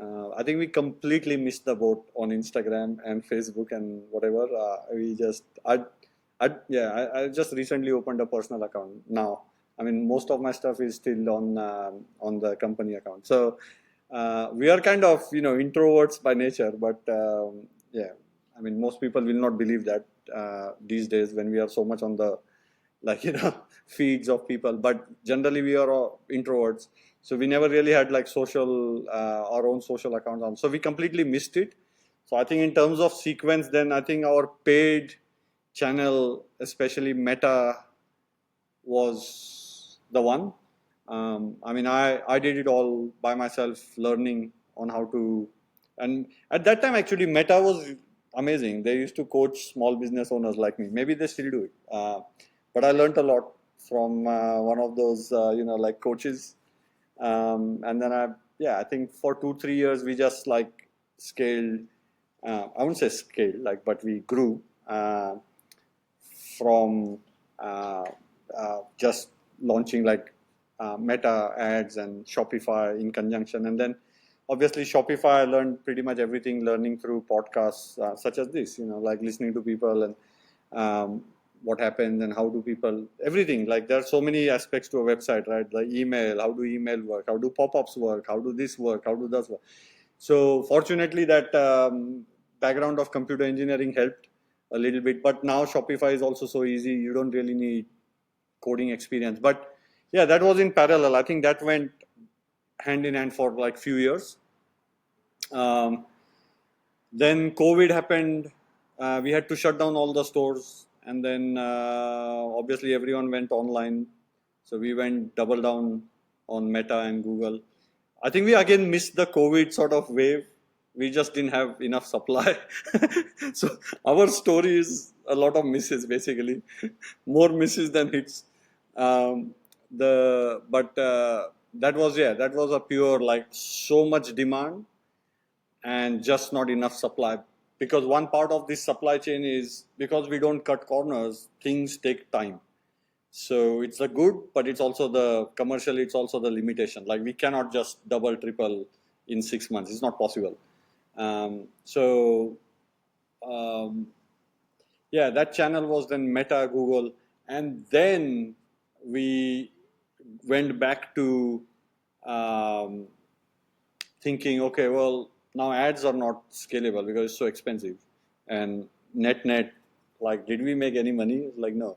A: I think we completely missed the boat on Instagram and Facebook and whatever. I just recently opened a personal account now. I mean, most of my stuff is still on the company account. So we are kind of introverts by nature, but yeah, I mean, most people will not believe that these days when we are so much on the feeds of people. But generally, we are all introverts, so we never really had like social our own social accounts on. So we completely missed it. So I think in terms of sequence, then I think our paid channel, especially Meta, was the one. I mean, I did it all by myself, learning on how to. And at that time, actually, Meta was amazing. They used to coach small business owners like me. Maybe they still do it. But I learned a lot from one of those, like coaches. And then I think for 2 3 years we just like scaled. I wouldn't say scaled, like, but we grew. From just launching like Meta ads and Shopify in conjunction. And then obviously Shopify, I learned pretty much everything learning through podcasts such as this, like listening to people and what happens and how do people, everything. Like there are so many aspects to a website, right? The email, how do email work? How do pop-ups work? How do this work? How do that work? So fortunately that background of computer engineering helped a little bit, but now Shopify is also so easy. You don't really need coding experience. But yeah, that was in parallel. I think that went hand in hand for like few years. Um, then COVID happened. We had to shut down all the stores, and then obviously everyone went online. So we went double down on Meta and Google. I think we again missed the COVID sort of wave. We just didn't have enough supply. So our story is a lot of misses, basically, more misses than hits. Um, the but that was a pure, like, so much demand and just not enough supply. Because one part of this supply chain is because we don't cut corners, things take time. So it's a good, but it's also the commercially, it's also the limitation. Like we cannot just double, triple in 6 months. It's not possible. So um, yeah, that channel was then Meta, Google, and then we went back to um, thinking, okay, well, now ads are not scalable because it's so expensive, and net, like, did we make any money? Like, no,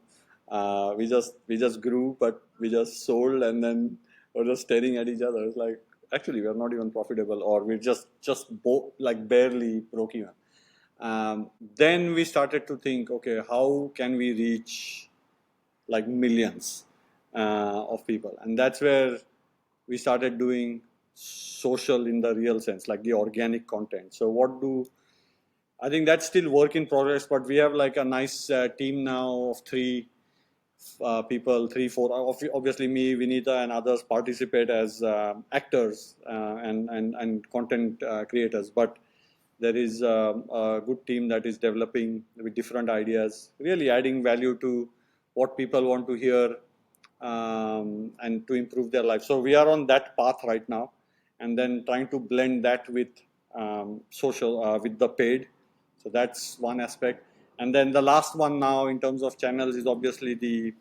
A: we just grew, but we just sold, and then we're just staring at each other. It's like, actually, we're not even profitable, or we're like barely broke even. Then we started to think, okay, how can we reach like millions of people? And that's where we started doing social in the real sense, like the organic content. So what do I think that's still work in progress, but we have like a nice team now of three people, three, four. Obviously, me, Vinita, and others participate as actors and content creators. But there is a good team that is developing with different ideas, really adding value to what people want to hear and to improve their life. So we are on that path right now, and then trying to blend that with social, with the paid. So that's one aspect. And then the last one now in terms of channels is obviously the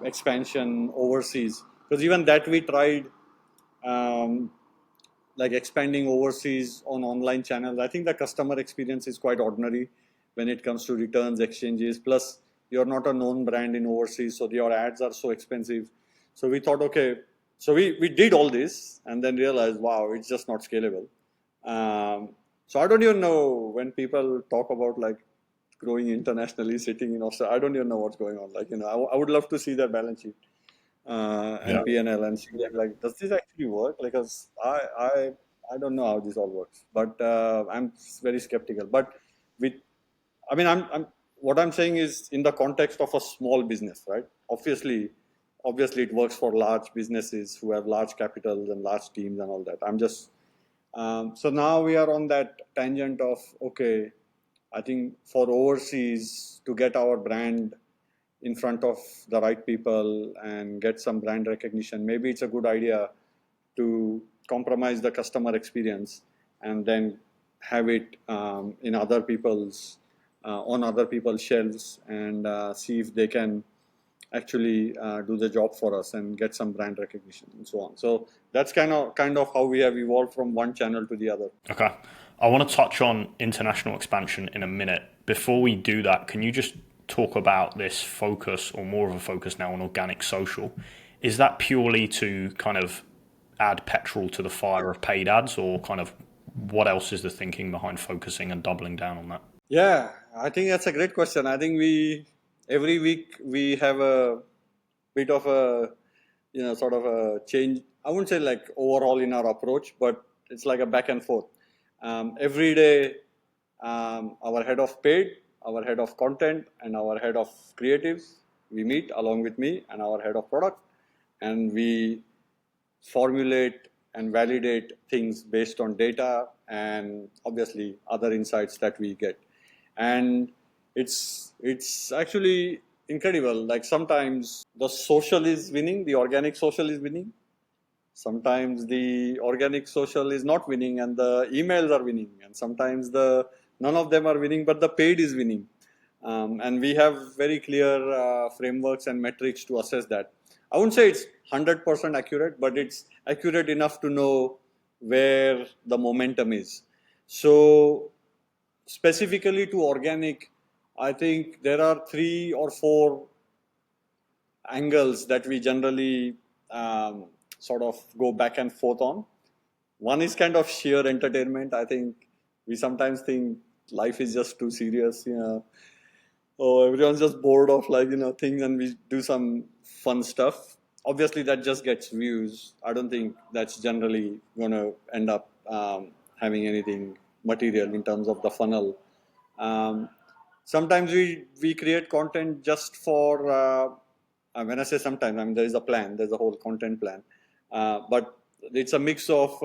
A: expansion overseas. Because even that we tried, um, like expanding overseas on online channels. I think the customer experience is quite ordinary when it comes to returns, exchanges. Plus, you're not a known brand in overseas, so your ads are so expensive. So we thought, okay, so we did all this and then realized, wow, it's just not scalable. So I don't even know when people talk about like growing internationally, sitting in Australia. I don't even know what's going on. Like, I would love to see their balance sheet
B: Yeah.
A: and P&L and see like, does this actually work? Like, 'cause I don't know how this all works, but I'm very skeptical. But with, I mean, what I'm saying is in the context of a small business, right? Obviously, it works for large businesses who have large capitals and large teams and all that. So now we are on that tangent of, okay, I think for overseas to get our brand in front of the right people and get some brand recognition, maybe it's a good idea to compromise the customer experience and then have it in other people's on other people's shelves and see if they can actually do the job for us and get some brand recognition and so on. So that's kind of how we have evolved from one channel to the other.
B: Okay. I want to touch on international expansion in a minute. Before we do that, can you just talk about this focus, or more of a focus now, on organic social? Is that purely to kind of add petrol to the fire of paid ads, or kind of what else is the thinking behind focusing and doubling down on that?
A: Yeah, I think that's a great question. I think every week we have a bit of a sort of a change. I wouldn't say like overall in our approach, but it's like a back and forth. Every day, our head of paid, our head of content, and our head of creatives, we meet along with me and our head of product, and we formulate and validate things based on data and obviously other insights that we get. And it's actually incredible. Like sometimes the social is winning, the organic social is winning. Sometimes the organic social is not winning and the emails are winning, and sometimes none of them are winning but the paid is winning. And we have very clear frameworks and metrics to assess that. I wouldn't say it's 100% accurate, but it's accurate enough to know where the momentum is. So specifically to organic, I think there are 3 or 4 angles that we generally sort of go back and forth on. One is kind of sheer entertainment. I think we sometimes think life is just too serious, or everyone's just bored of things, and we do some fun stuff. Obviously, that just gets views. I don't think that's generally going to end up having anything material in terms of the funnel. Sometimes we create content just for. When I say sometimes, I mean there is a plan. There's a whole content plan, but it's a mix of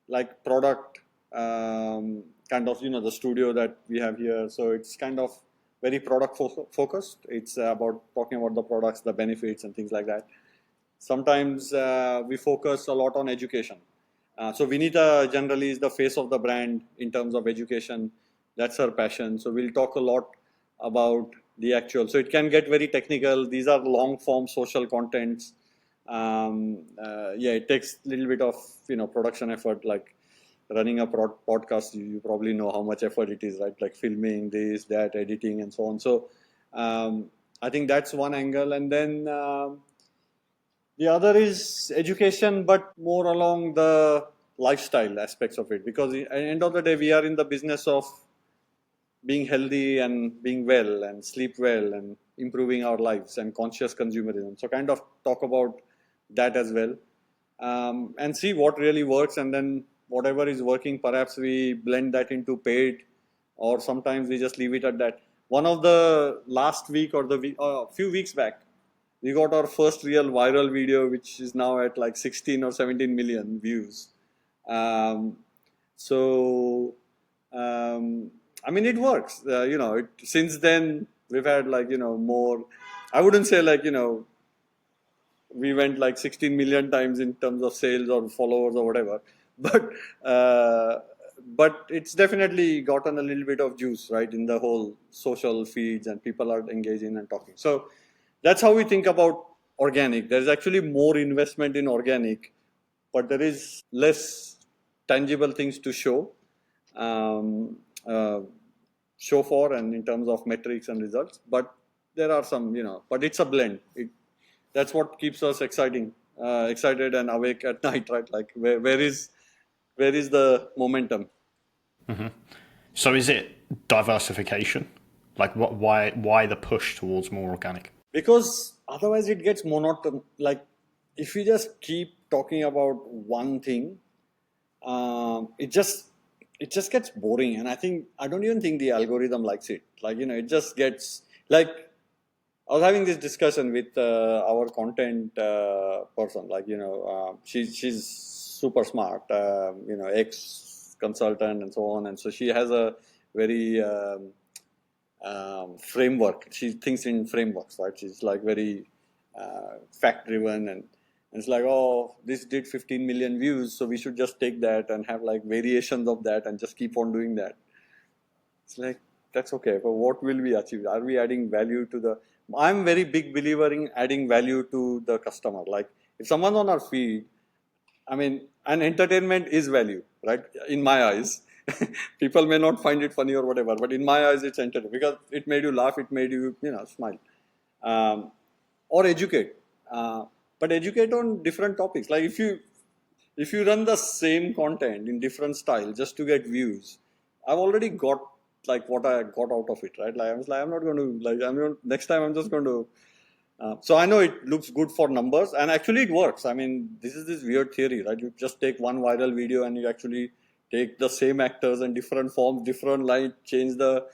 A: like product kind of the studio that we have here. So it's kind of very product focused. It's about talking about the products, the benefits, and things like that. Sometimes we focus a lot on education. So Vinita generally is the face of the brand in terms of education. That's her passion. So we'll talk a lot about the actual. So it can get very technical. These are long form social contents. It takes a little bit of production effort, like running a podcast. You probably know how much effort it is, right? Like filming this, that, editing, and so on. So I think that's one angle, and then the other is education, but more along the lifestyle aspects of it, because at the end of the day, we are in the business of being healthy and being well and sleep well and improving our lives and conscious consumerism. So kind of talk about that as well, and see what really works, and then whatever is working, perhaps we blend that into paid, or sometimes we just leave it at that. One of the last week or few weeks back, we got our first real viral video, which is now at like 16 or 17 million views. So I mean, it works. Since then we've had more. I wouldn't say we went like 16 million times in terms of sales or followers or whatever, but it's definitely gotten a little bit of juice, right, in the whole social feeds, and people are engaging and talking. So that's how we think about organic. There's actually more investment in organic, but there is less tangible things to show for, and in terms of metrics and results. But there are some, but it's a blend. That's what keeps us excited and awake at night, right? Like where is the momentum?
B: So is it diversification? Like why the push towards more organic?
A: Because otherwise it gets monotonous. Like if we just keep talking about one thing, it just gets boring. And I don't even think the algorithm likes it. Like it just gets like. I was having this discussion with our content person. Like she's super smart. Ex consultant and so on. And so she has a very framework. She thinks in frameworks, right? She's like very fact driven, and And it's like, oh, this did 15 million views, so we should just take that and have like variations of that and just keep on doing that. It's like, that's okay, but what will we achieve? Are we adding value to the? I'm very big believer in adding value to the customer. Like if someone's on our feed, I mean, and entertainment is value, right? In my eyes, people may not find it funny or whatever, but in my eyes, it's entertainment because it made you laugh, it made you, smile, um, or educate. But educate on different topics. Like if you run the same content in different style just to get views, I've already got like what I got out of it, right? Like I was like, I'm not going to like I'm going next time I'm just going to. So I know it looks good for numbers, and actually it works. I mean, this is this weird theory, right? You just take one viral video and you actually take the same actors and different forms, different light, change the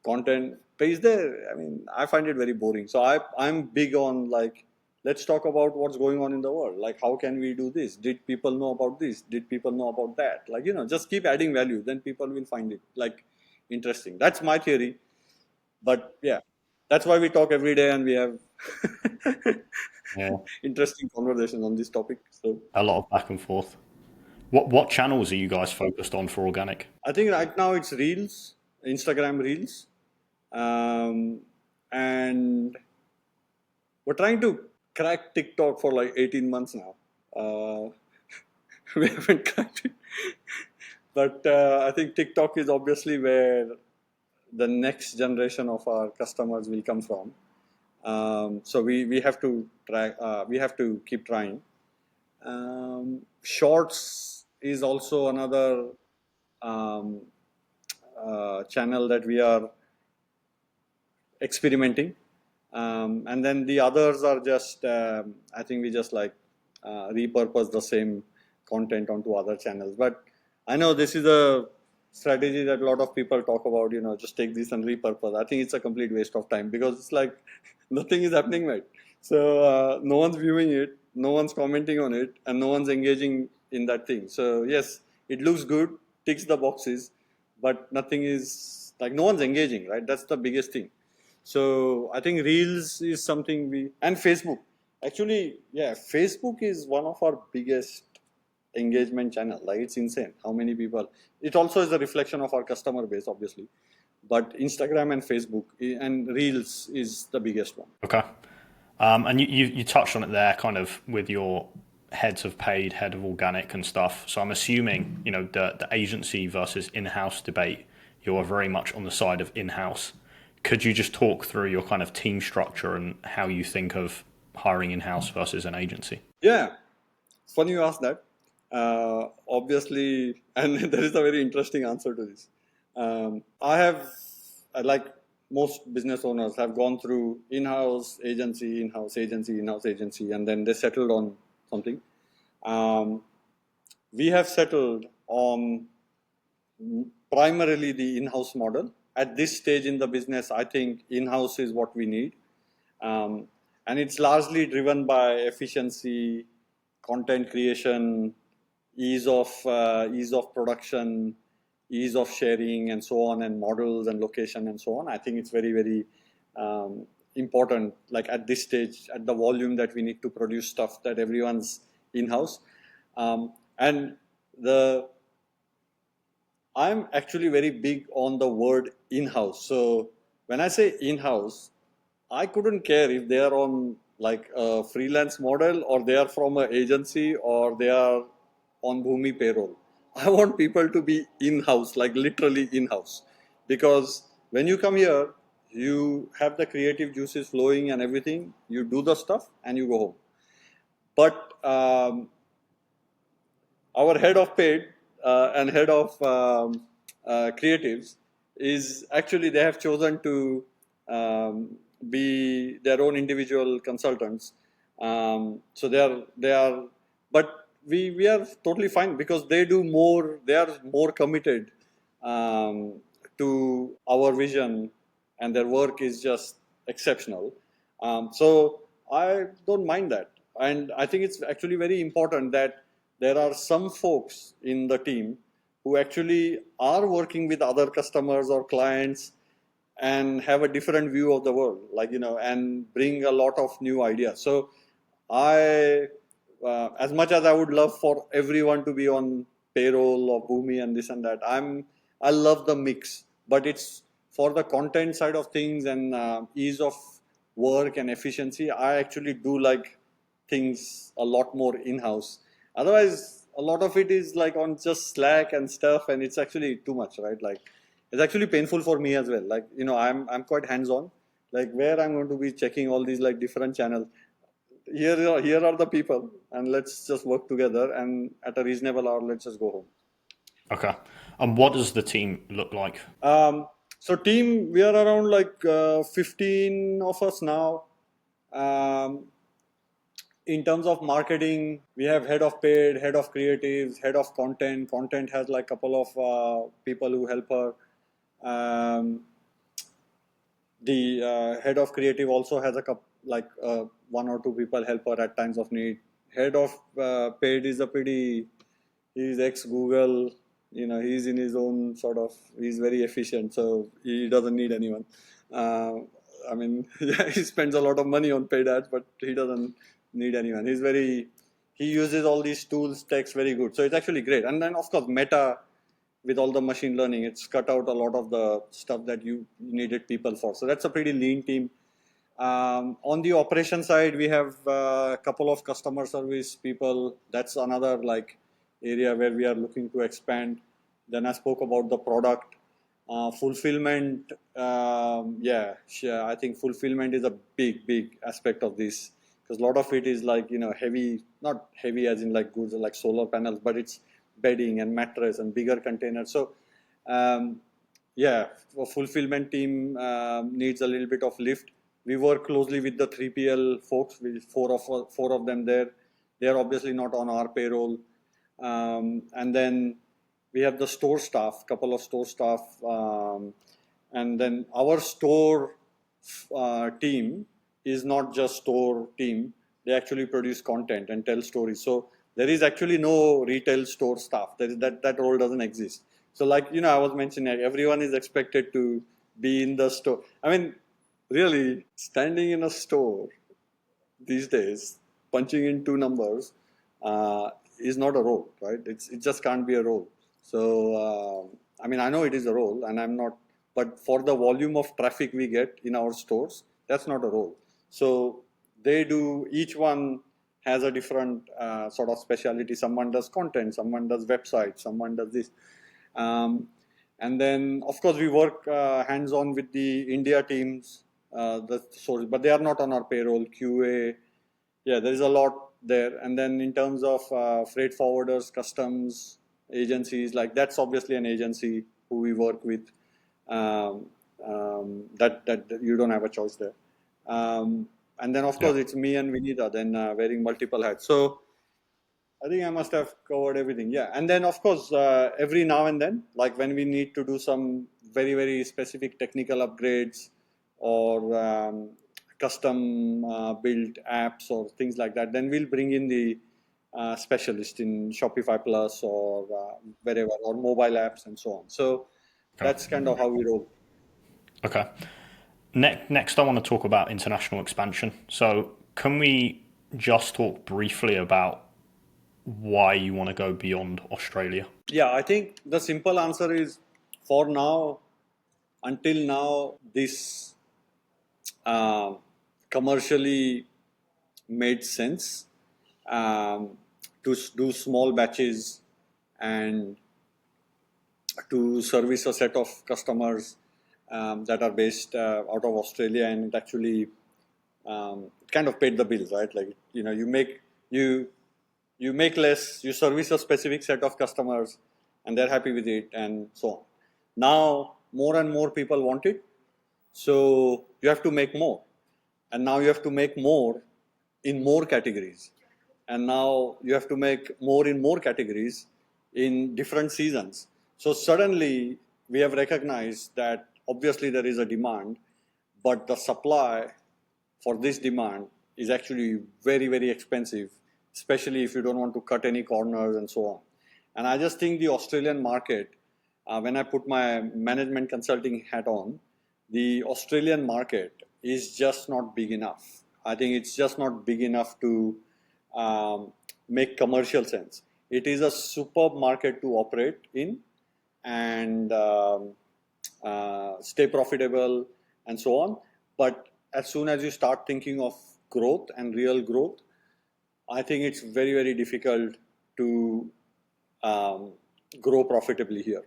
A: content. But is there? I mean, I find it very boring. So I'm big on like, let's talk about what's going on in the world. Like, how can we do this? Did people know about this? Did people know about that? Like, just keep adding value. Then people will find it like interesting. That's my theory. But yeah, that's why we talk every day and we have
B: Yeah,
A: interesting conversations on this topic. So
B: a lot of back and forth. What channels are you guys focused on for organic?
A: I think right now it's Reels, Instagram Reels, um, and we're trying to crack TikTok for like 18 months now. We haven't cracked it, but I think TikTok is obviously where the next generation of our customers will come from. So we have to try. We have to keep trying. Shorts is also another um, channel that we are experimenting. And then the others are just, I think we just like repurpose the same content onto other channels. But I know this is a strategy that a lot of people talk about, just take this and repurpose. I think it's a complete waste of time because it's like nothing is happening, right? So no one's viewing it, no one's commenting on it, and no one's engaging in that thing. So yes, it looks good, ticks the boxes, but nothing is like no one's engaging, right? That's the biggest thing. So I think Reels is something and Facebook. Actually, yeah, Facebook is one of our biggest engagement channel. Like it's insane how many people. It also is a reflection of our customer base, obviously. But Instagram and Facebook and Reels is the biggest one.
B: Okay. And you touched on it there, kind of with your heads of paid, head of organic, and stuff. So I'm assuming the agency versus in-house debate. You're very much on the side of in-house. Could you just talk through your kind of team structure and how you think of hiring in-house versus an agency?
A: Yeah, it's funny you ask that. Obviously, and there is a very interesting answer to this. Like most business owners, have gone through in-house agency, in-house agency, in-house agency, and then they settled on something. We have settled on primarily the in-house model. At this stage in the business, I think in-house is what we need. And it's largely driven by efficiency, content creation, ease of production, ease of sharing, and so on, and models and location and so on. I think it's very very important. Like at this stage, at the volume that we need to produce stuff, that everyone's in house, and the I'm actually very big on the word in house. So when I say in house, I couldn't care if they are on like a freelance model or they are from an agency or they are on Bhumi payroll. I want people to be in house, like literally in house. Because when you come here, you have the creative juices flowing and everything, you do the stuff and you go home. But our head of paid and head of creatives is actually they have chosen to be their own individual consultants. So they are, but we are totally fine because they do more. They are more committed um, to our vision, and their work is just exceptional. So I don't mind that, and I think it's actually very important that there are some folks in the team who actually are working with other customers or clients and have a different view of the world, like and bring a lot of new ideas. So I as much as I would love for everyone to be on payroll or Boomi and this and that, I love the mix, but it's for the content side of things and ease of work and efficiency. I actually do like things a lot more in-house. Otherwise, a lot of it is like on just Slack and stuff, and it's actually too much, right? Like, it's actually painful for me as well. Like, I'm quite hands-on. Like, where I'm going to be checking all these like different channels. Here are the people, and let's just work together. And at a reasonable hour, let's just go home.
B: Okay. And what does the team look like?
A: So team, we are around like 15 of us now. Um, in terms of marketing, we have head of paid, head of creatives, head of content. Content has like a couple of people who help her. Um, the head of creative also has a couple, like one or two people help her at times of need. Head of paid is a pretty, he's ex Google, he's in his own sort of, he's very efficient, so he doesn't need anyone. uh, I mean, yeah, he spends a lot of money on paid ads, but he doesn't need anyone. He uses all these tools, techs very good, so it's actually great. And then of course Meta, with all the machine learning, it's cut out a lot of the stuff that you needed people for. So that's a pretty lean team. On the operation side, we have a couple of customer service people. That's another like area where we are looking to expand. Then I spoke about the product. Fulfillment, yeah, sure. I think fulfillment is a big aspect of this, because a lot of it is like, heavy, not heavy as in like goods like solar panels, but it's bedding and mattress and bigger containers. So, um, yeah, a fulfillment team needs a little bit of lift. We work closely with the 3PL folks, with four of them there. They are obviously not on our payroll. And then we have the store staff, couple of store staff, and then our store team is not just store team. They actually produce content and tell stories. So there is actually no retail store staff. That role doesn't exist. So like, I was mentioning, everyone is expected to be in the store. I mean, really, standing in a store these days, punching in two numbers is not a role, right? It just can't be a role. So I mean, I know it is a role, and I'm not. But for the volume of traffic we get in our stores, that's not a role. So they do. Each one has a different sort of specialty. Someone does content, someone does website, someone does this. Um, and then, of course, we work hands-on with the India teams, but they are not on our payroll. QA, yeah, there is a lot there. And then in terms of freight forwarders, customs agencies, like that's obviously an agency who we work with. Um, that you don't have a choice there. And then of
B: Yeah.
A: course it's me and Vinita, then wearing multiple hats. So I think I must have covered everything. Yeah, and then of course every now and then, like when we need to do some very specific technical upgrades or custom built apps or things like that, then we'll bring in the specialist in Shopify Plus or wherever, or mobile apps and so on. So
B: Okay.
A: that's kind of how we roll.
B: Okay. Next, I want to talk about international expansion. So, can we just talk briefly about why you want to go beyond Australia?
A: Yeah, I think the simple answer is, for now, until now, this uh, commercially made sense to do small batches and to service a set of customers that are based out of Australia, and it actually it kind of paid the bills, right? Like, you make less, you service a specific set of customers, and they're happy with it, and so on. Now more and more people want it, so you have to make more, and now you have to make more in more categories, and now you have to make more in more categories in different seasons. So suddenly we have recognized that obviously there is a demand, but the supply for this demand is actually very expensive, especially if you don't want to cut any corners and so on. And I just think the Australian market, when I put my management consulting hat on, the Australian market is just not big enough. I think it's just not big enough to make commercial sense. It is a superb market to operate in and stay profitable and so on. But as soon as you start thinking of growth and real growth, I think it's very, very difficult to um, grow profitably here.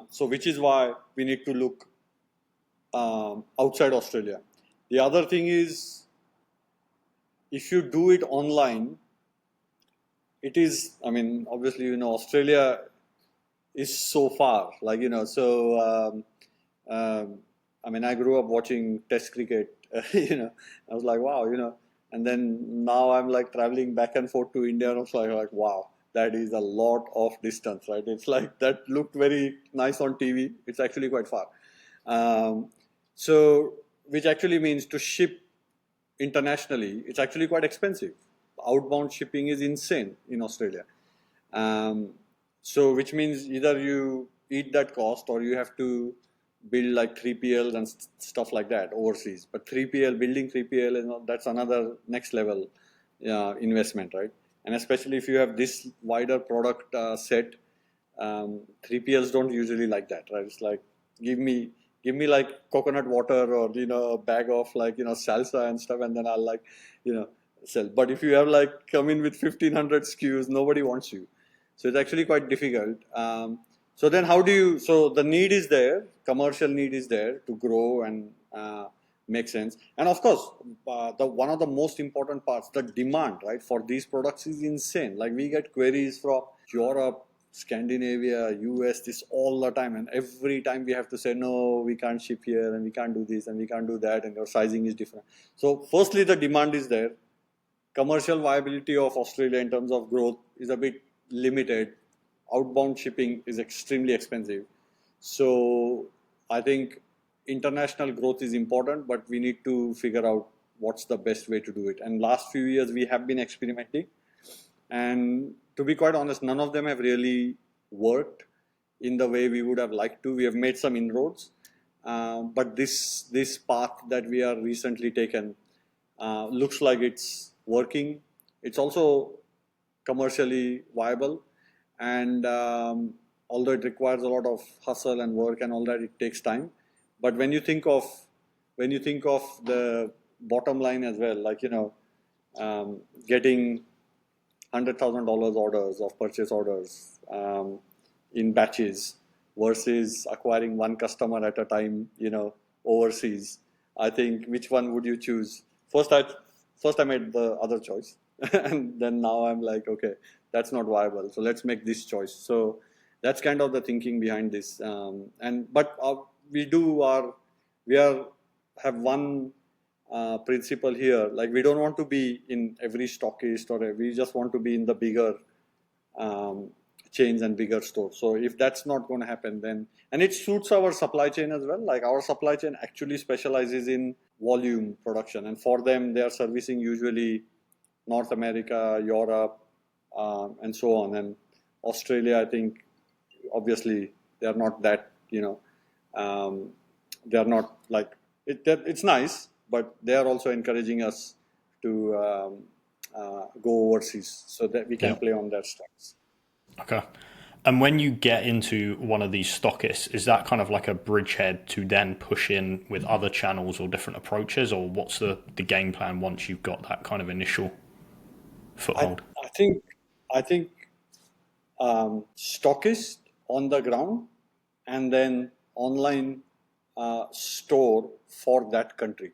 A: So which is why we need to look outside Australia. The other thing is, if you do it online, it is, I mean, obviously, Australia is so far, I mean, I grew up watching Test cricket, I was like, wow, and then now I'm like traveling back and forth to India, and I was like, wow, that is a lot of distance, right? It's like that looked very nice on TV. It's actually quite far. Um, so, which actually means to ship internationally, it's actually quite expensive. Outbound shipping is insane in Australia. Um, so, which means either you eat that cost or you have to build like 3PLs and stuff like that overseas. But building 3PL, that's another next level investment, right? And especially if you have this wider product set, 3PLs don't usually like that, right? It's like give me like coconut water or a bag of like salsa and stuff, and then I'll like you know sell. But if you have like come in with 1,500 SKUs, nobody wants you. So it's actually quite difficult. So then how do you? So the need is there, commercial need is there to grow and make sense. And of course, the one of the most important parts, the demand, right, for these products is insane. Like we get queries from Europe, Scandinavia, US, this all the time, and every time we have to say no, we can't ship here, and we can't do this, and we can't do that, and your sizing is different. So, firstly, the demand is there. Commercial viability of Australia in terms of growth is a bit limited. Outbound shipping is extremely expensive. So, I think international growth is important, but we need to figure out what's the best way to do it. And last few years, we have been experimenting. And to be quite honest, none of them have really worked in the way we would have liked to. We have made some inroads, but this path that we are recently taken looks like it's working. It's also commercially viable, and although it requires a lot of hustle and work and all that, it takes time. But when you think of the bottom line as well, like getting $100,000 orders of purchase orders in batches versus acquiring one customer at a time, overseas. I think which one would you choose? First I made the other choice, and then now I'm like, okay, that's not viable. So let's make this choice. So that's kind of the thinking behind this. But we are have one principle here. Like we don't want to be in every stockist, or we just want to be in the bigger um, chains and bigger stores. So if that's not going to happen, then and it suits our supply chain as well. Like our supply chain actually specializes in volume production, and for them they are servicing usually North America, Europe, and so on. And Australia, I think, obviously they are not that. They are not like it. It's nice, but they are also encouraging us to go overseas so that we can play on their strengths.
B: Okay. And when you get into one of these stockists, is that kind of like a bridgehead to then push in with other channels or different approaches, or what's the game plan once you've got that kind of initial foothold?
A: I think stockist on the ground, and then online store for that country.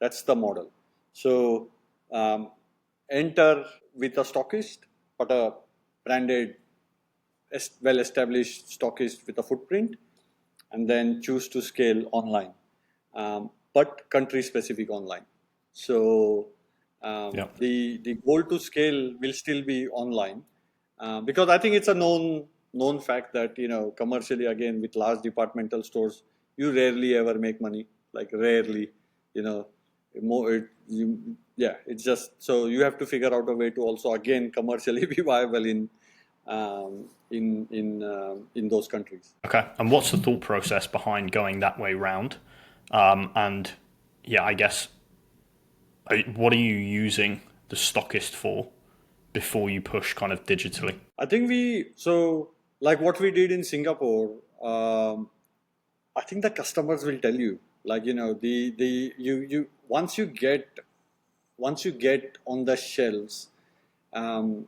A: That's the model. So enter with a stockist, but a branded, well-established stockist with a footprint, and then choose to scale online, but country-specific online. So the goal to scale will still be online, because I think it's a known fact that commercially, again, with large departmental stores, you rarely ever make money. Like rarely, you know more it's just, so you have to figure out a way to also again commercially be viable in those countries.
B: Okay. And what's the thought process behind going that way round? And yeah, I guess, what are you using the stockist for? before you push kind of digitally?
A: I think like what we did in Singapore, I think the customers will tell you, like, you once you get on the shelves, um,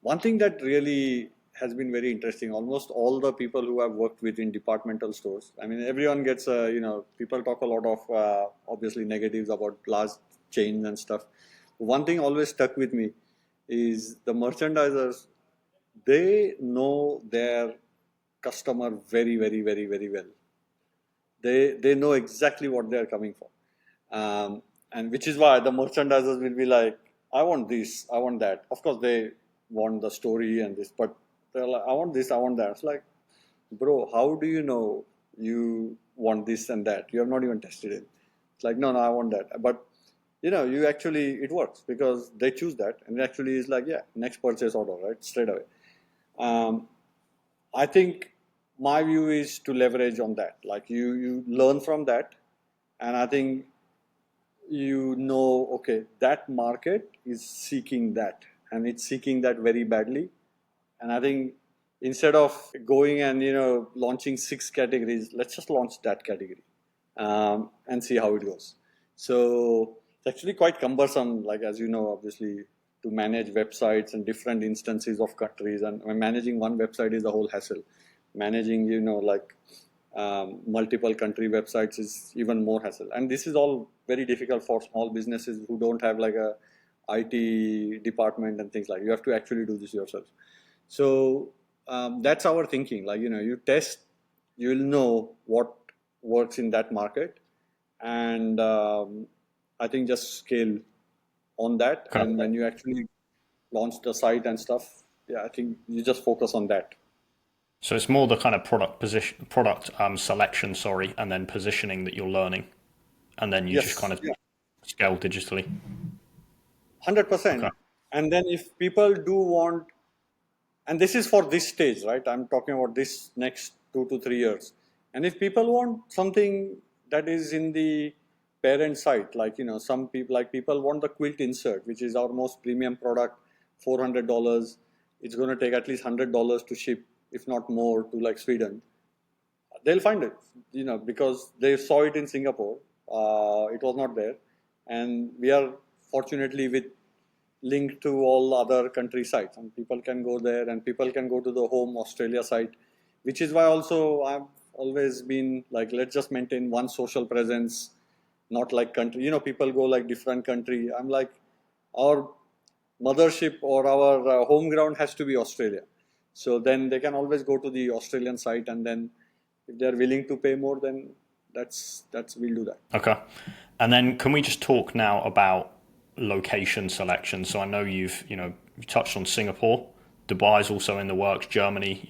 A: one thing that really has been very interesting, almost all the people who have worked within departmental stores, I mean, everyone gets, people talk a lot of obviously negatives about large chains and stuff. One thing always stuck with me is the merchandisers, they know their customer very, very, very, very well. They know exactly what they are coming for, and which is why the merchandisers will be like, I want this, I want that. Of course, they want the story and this, but they're like, I want this, I want that. It's like, bro, how do you know you want this and that? You have not even tested it. It's like, no, I want that. But you actually, it works because they choose that, and it actually is like, yeah, next purchase order, right, straight away. Um, I think my view is to leverage on that. Like you learn from that, and I think okay, that market is seeking that, and it's seeking that very badly. And I think instead of going and launching 6 categories, let's just launch that category, and see how it goes. So it's actually quite cumbersome, like as you know, obviously, to manage websites and different instances of countries. And managing one website is a whole hassle. Managing, like multiple country websites is even more hassle. And this is all very difficult for small businesses who don't have like a IT department and things like. You have to actually do this yourself. So that's our thinking. Like you test, you'll know what works in that market, and I think just scale on that. And
B: Okay.
A: when you actually launch the site and stuff, yeah, I think you just focus on that.
B: So it's more the kind of product selection, sorry, and then positioning that you're learning, and then you just kind
A: Yes,
B: of
A: yeah,
B: scale digitally.
A: 100%.
B: Okay.
A: And then if people do want, and this is for this stage, right? I'm talking about this next 2 to 3 years. And if people want something that is in the parent site, like some people, like people want the quilt insert, which is our most premium product, $400. It's going to take at least $100 to ship, if not more, to like Sweden. They'll find it, because they saw it in Singapore. It was not there, and we are fortunately with linked to all other country sites, and people can go there, and people can go to the home Australia site, which is why also I've always been like, let's just maintain one social presence, not like country. People go like different country. I'm like, our mothership or our home ground has to be Australia. So then they can always go to the Australian site, and then if they're willing to pay more, then that's we'll do that.
B: Okay. And then can we just talk now about location selection? So I know you touched on Singapore. Dubai is also in the works. Germany,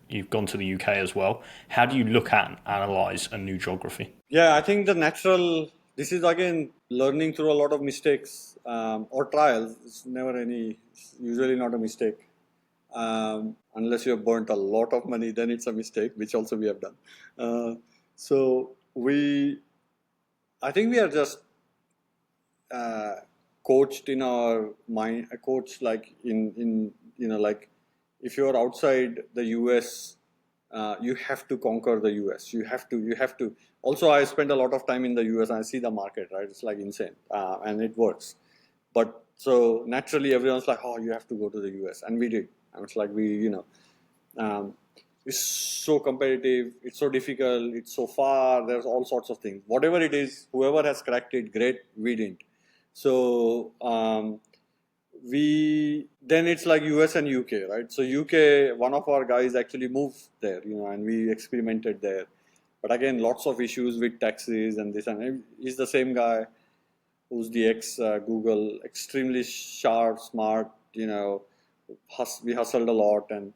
B: you've gone to the UK as well. How do you look at and analyze a new geography?
A: Yeah, I think the natural. This is again learning through a lot of mistakes, or trials. It's never any. It's usually not a mistake, unless you have burnt a lot of money. Then it's a mistake, which also we have done. So I think we are just uh, coached in our mind, coached like in like, if you're outside the US, you have to conquer the US. You have to. Also, I spend a lot of time in the US and I see the market, right? It's like insane, and it works. But so naturally, everyone's like, oh, you have to go to the US, and we did. And it's like um, it's so competitive, it's so difficult, it's so far. There's all sorts of things. Whatever it is, whoever has cracked it, great. We didn't. So we then it's like US and UK, right? So UK, one of our guys actually moved there, and we experimented there. But again, lots of issues with taxes and this, and he's the same guy who's the ex Google, extremely sharp, smart. We hustled a lot, and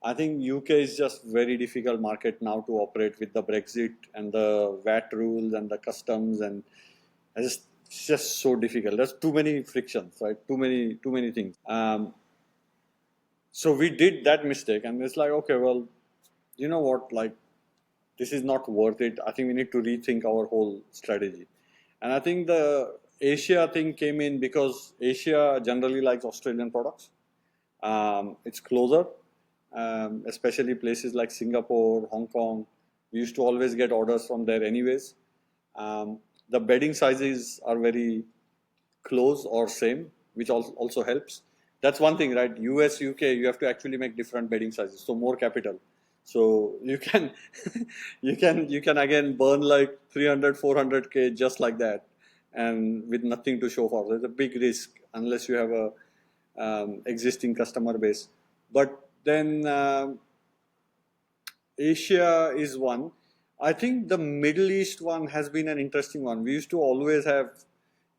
A: I think UK is just very difficult market now to operate with the Brexit and the VAT rules and the customs, and it's just so difficult. There's too many frictions, right? Too many things. So we did that mistake, and it's like, okay, well, you know what? Like, this is not worth it. I think we need to rethink our whole strategy. And I think Asia thing came in because Asia generally likes Australian products. It's closer, especially places like Singapore, Hong Kong. We used to always get orders from there anyways. The bedding sizes are very close or same, which also helps. That's one thing, right? US, UK, you have to actually make different bedding sizes, so more capital. So you can, you can again burn like 300, 400K just like that, and with nothing to show for. There's a big risk unless you have a existing customer base. But then Asia is one. I think the Middle East one has been an interesting one. We used to always have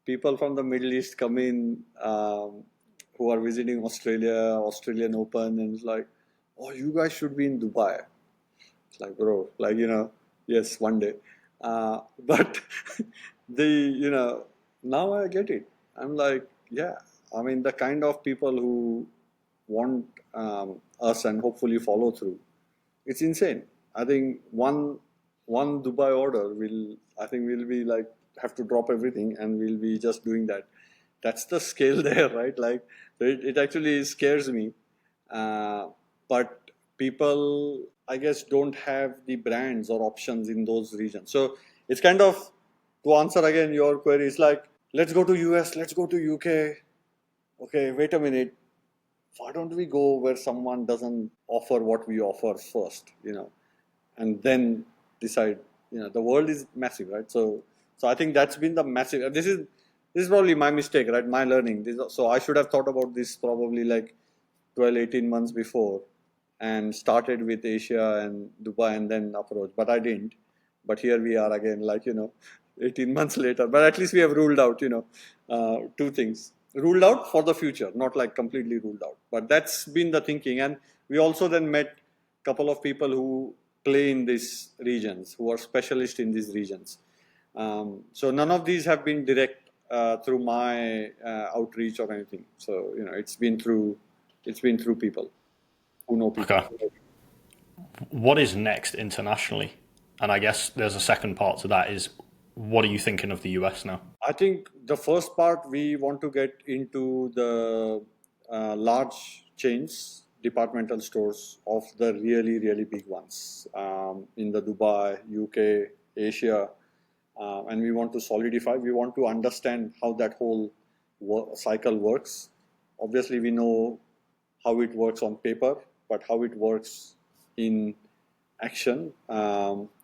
A: people from the Middle East come in who are visiting Australia, Australian Open, and it's like, oh, you guys should be in Dubai. It's like, bro, like, yes, one day. But now I get it. I'm like, yeah, I mean, the kind of people who want us and hopefully follow through, it's insane. I think one Dubai order will, I think we'll be like, have to drop everything and we'll be just doing that. That's the scale there, right? Like, so it actually scares me. But people, I guess, don't have the brands or options in those regions. So it's kind of, to answer again your query, it's like, let's go to US, let's go to UK. Okay, wait a minute. Why don't we go where someone doesn't offer what we offer first, and then decide. The world is massive, right? So I think that's been the massive. This is probably my mistake, right? My learning. So I should have thought about this probably like 12, 18 months before, and started with Asia and Dubai and then approach. But I didn't. But here we are again, like 18 months later. But at least we have ruled out, two things. Ruled out for the future, not like completely ruled out. But that's been the thinking. And we also then met a couple of people who play in these regions, who are specialists in these regions. So none of these have been direct through my outreach or anything. So it's been through people who know people.
B: Okay. What is next internationally? And I guess there's a second part to that is what are you thinking of the US now?
A: I think the first part, we want to get into the large chains, departmental stores of the really, really big ones in the Dubai, UK, Asia, and we want to solidify. We want to understand how that whole cycle works. Obviously, we know how it works on paper, but how it works in action,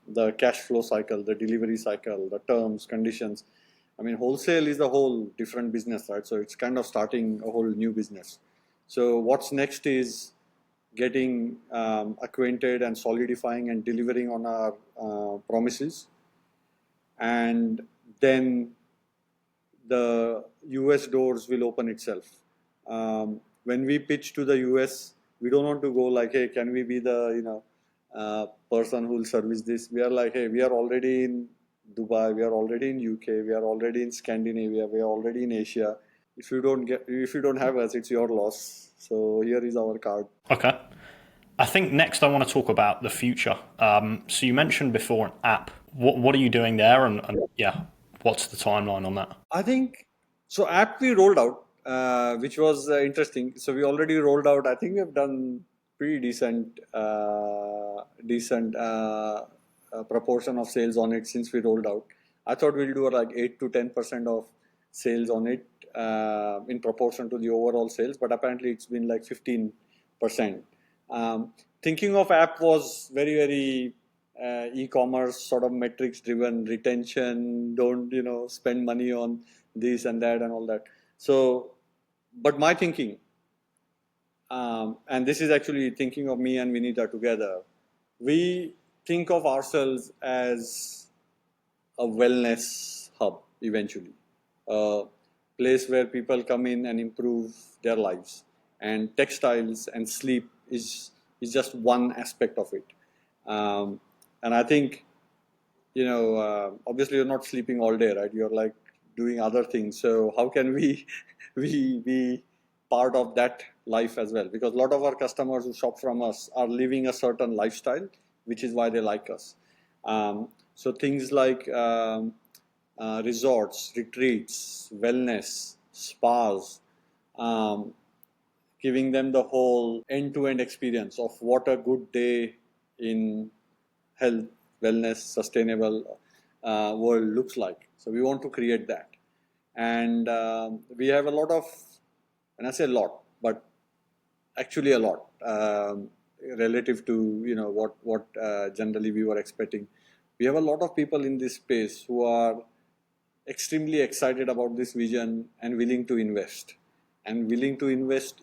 A: the cash flow cycle, the delivery cycle, the terms, conditions. I mean, wholesale is a whole different business, right? So it's kind of starting a whole new business. So what's next is getting acquainted and solidifying and delivering on our promises. And then the US doors will open itself. When we pitch to the US, we don't want to go like, hey, can we be the person who will service this? We are like, hey, we are already in Dubai, we are already in UK, we are already in Scandinavia, we are already in Asia. If you don't have us, it's your loss. So here is our card.
B: Okay. I think next I want to talk about the future. So you mentioned before an app. What are you doing there? And yeah, what's the timeline on that?
A: I think so. App we rolled out, which was interesting. So we already rolled out. I think we have done pretty decent proportion of sales on it since we rolled out. I thought we'll do like 8 to 10% of sales on it in proportion to the overall sales, but apparently it's been like 15%. Thinking of app was very, very e-commerce sort of metrics driven, retention, don't spend money on this and that and all that. So, but my thinking, and this is actually thinking of me and Vinita together, we think of ourselves as a wellness hub eventually, a place where people come in and improve their lives, and textiles and sleep is just one aspect of it. And I think, obviously you're not sleeping all day, right? You're like doing other things. So how can we we be part of that life as well? Because a lot of our customers who shop from us are living a certain lifestyle, which is why they like us. So things like resorts, retreats, wellness, spas, um, giving them the whole end-to-end experience of what a good day in health, wellness, sustainable world looks like. So we want to create that, and we have a lot of, and I say a lot, but actually a lot relative to what generally we were expecting. We have a lot of people in this space who are extremely excited about this vision and willing to invest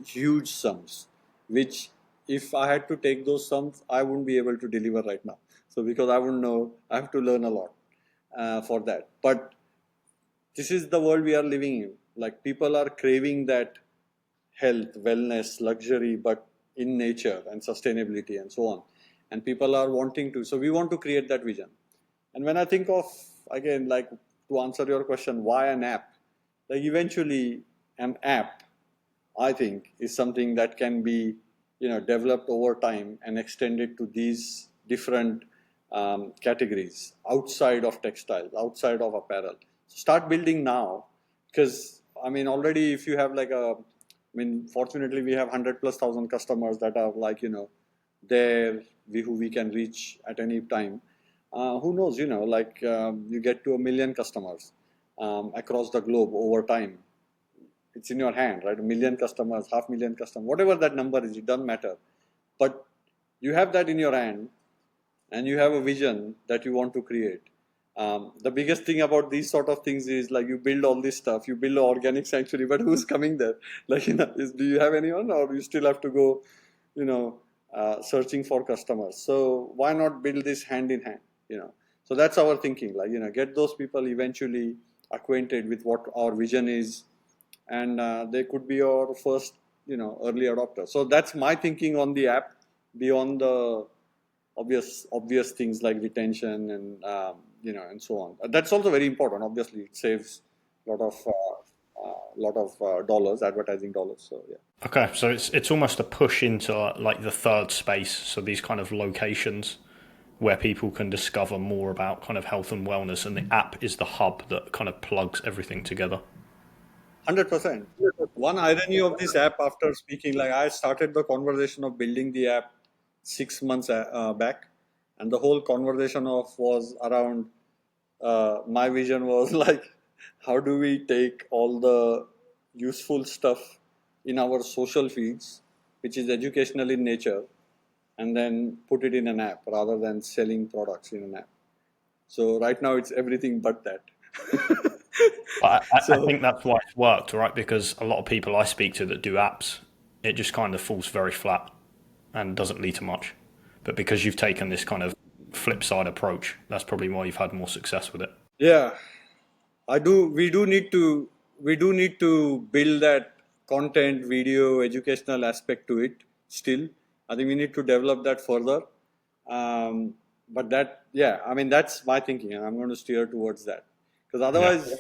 A: huge sums, which if I had to take those sums, I wouldn't be able to deliver right now. So because I wouldn't know, I have to learn a lot for that. But this is the world we are living in. Like people are craving that health, wellness, luxury, but in nature and sustainability and so on. And people are wanting to. So we want to create that vision. And when I think of, again, like to answer your question, why an app? Like eventually, an app, I think, is something that can be, developed over time and extended to these different categories outside of textiles, outside of apparel. So start building now, because I mean, already if you have like fortunately we have 100,000+ customers that are like, there, who we can reach at any time. Who knows, like you get to 1 million customers across the globe over time. It's in your hand, right? 1 million customers, 500,000 customers, whatever that number is, it doesn't matter. But you have that in your hand, and you have a vision that you want to create. The biggest thing about these sort of things is like you build all this stuff, you build an organic sanctuary, but who's coming there? Like, do you have anyone, or you still have to go, searching for customers? So why not build this hand in hand? So that's our thinking. Like, get those people eventually acquainted with what our vision is, and they could be our first, early adopter. So that's my thinking on the app, beyond the obvious things like retention and and so on. That's also very important. Obviously, it saves a lot of dollars, advertising dollars. So yeah.
B: Okay, so it's almost a push into like the third space. So these kind of locations where people can discover more about kind of health and wellness, and the app is the hub that kind of plugs everything together.
A: 100%. One irony of this app, after speaking, like I started the conversation of building the app 6 months back, and the whole conversation of was around my vision was like, how do we take all the useful stuff in our social feeds, which is educational in nature, and then put it in an app rather than selling products in an app. So right now it's everything but that.
B: But I
A: So
B: think that's why it's worked, right? Because a lot of people I speak to that do apps, it just kind of falls very flat and doesn't lead to much. But because you've taken this kind of flip side approach, that's probably why you've had more success with it.
A: yeah, I do. We do need to build that content, video, educational aspect to it. Still, I think we need to develop that further. But that, yeah, I mean, that's my thinking, and I'm going to steer towards that. Because
B: Yeah.
A: otherwise,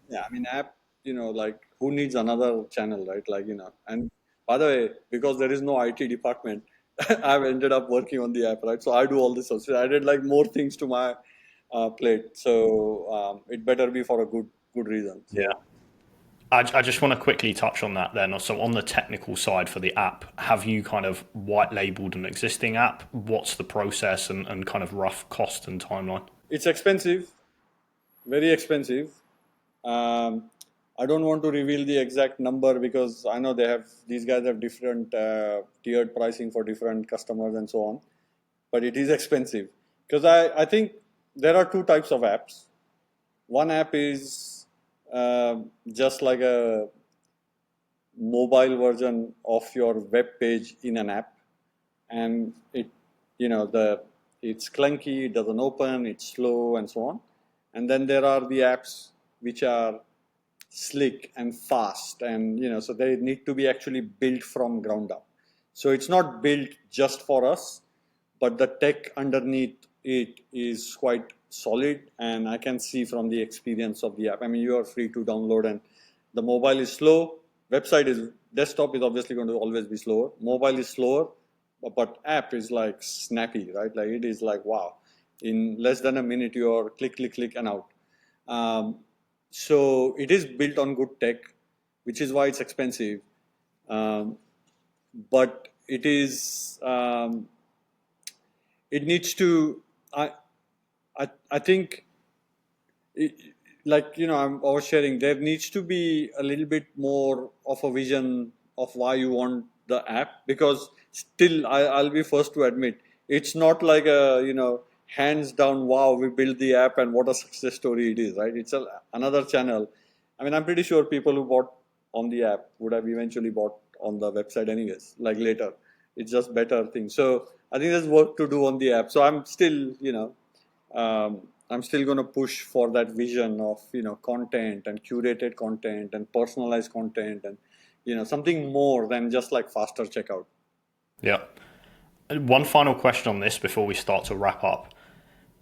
A: yeah, I mean, app, like who needs another channel, right? Like, and by the way, because there is no IT department, I've ended up working on the app, right? So I do all this. So I added like more things to my plate. So it better be for a good reason.
B: Yeah.
A: So
B: I just want to quickly touch on that then. So, on the technical side for the app, have you kind of white labeled an existing app? What's the process and kind of rough cost and timeline?
A: it's expensive, very expensive. Um, I don't want to reveal the exact number because I know these guys have different tiered pricing for different customers and so on. But it is expensive because I think there are two types of apps. One app is just like a mobile version of your web page in an app, and it's clunky, it doesn't open, it's slow, and so on. And then there are the apps which are slick and fast, and so they need to be actually built from ground up. So it's not built just for us, but the tech underneath it is quite solid, and I can see from the experience of the app. I mean, you are free to download, and the mobile is slow. Desktop is obviously going to always be slower. Mobile is slower, but app is like snappy, right? Like it is like, wow, in less than a minute you're click click click and out. So it is built on good tech, which is why it's expensive. Um, but it needs to. I think it, I was sharing, there needs to be a little bit more of a vision of why you want the app, because still I'll be first to admit it's not like a hands down wow we built the app and what a success story it is, right? It's another channel. I mean, I'm pretty sure people who bought on the app would have eventually bought on the website anyways, like later. It's just better things. So I think there's work to do on the app. So I'm still I'm still going to push for that vision of content and curated content and personalized content, and something more than just like faster checkout.
B: Yeah. And one final question on this before we start to wrap up.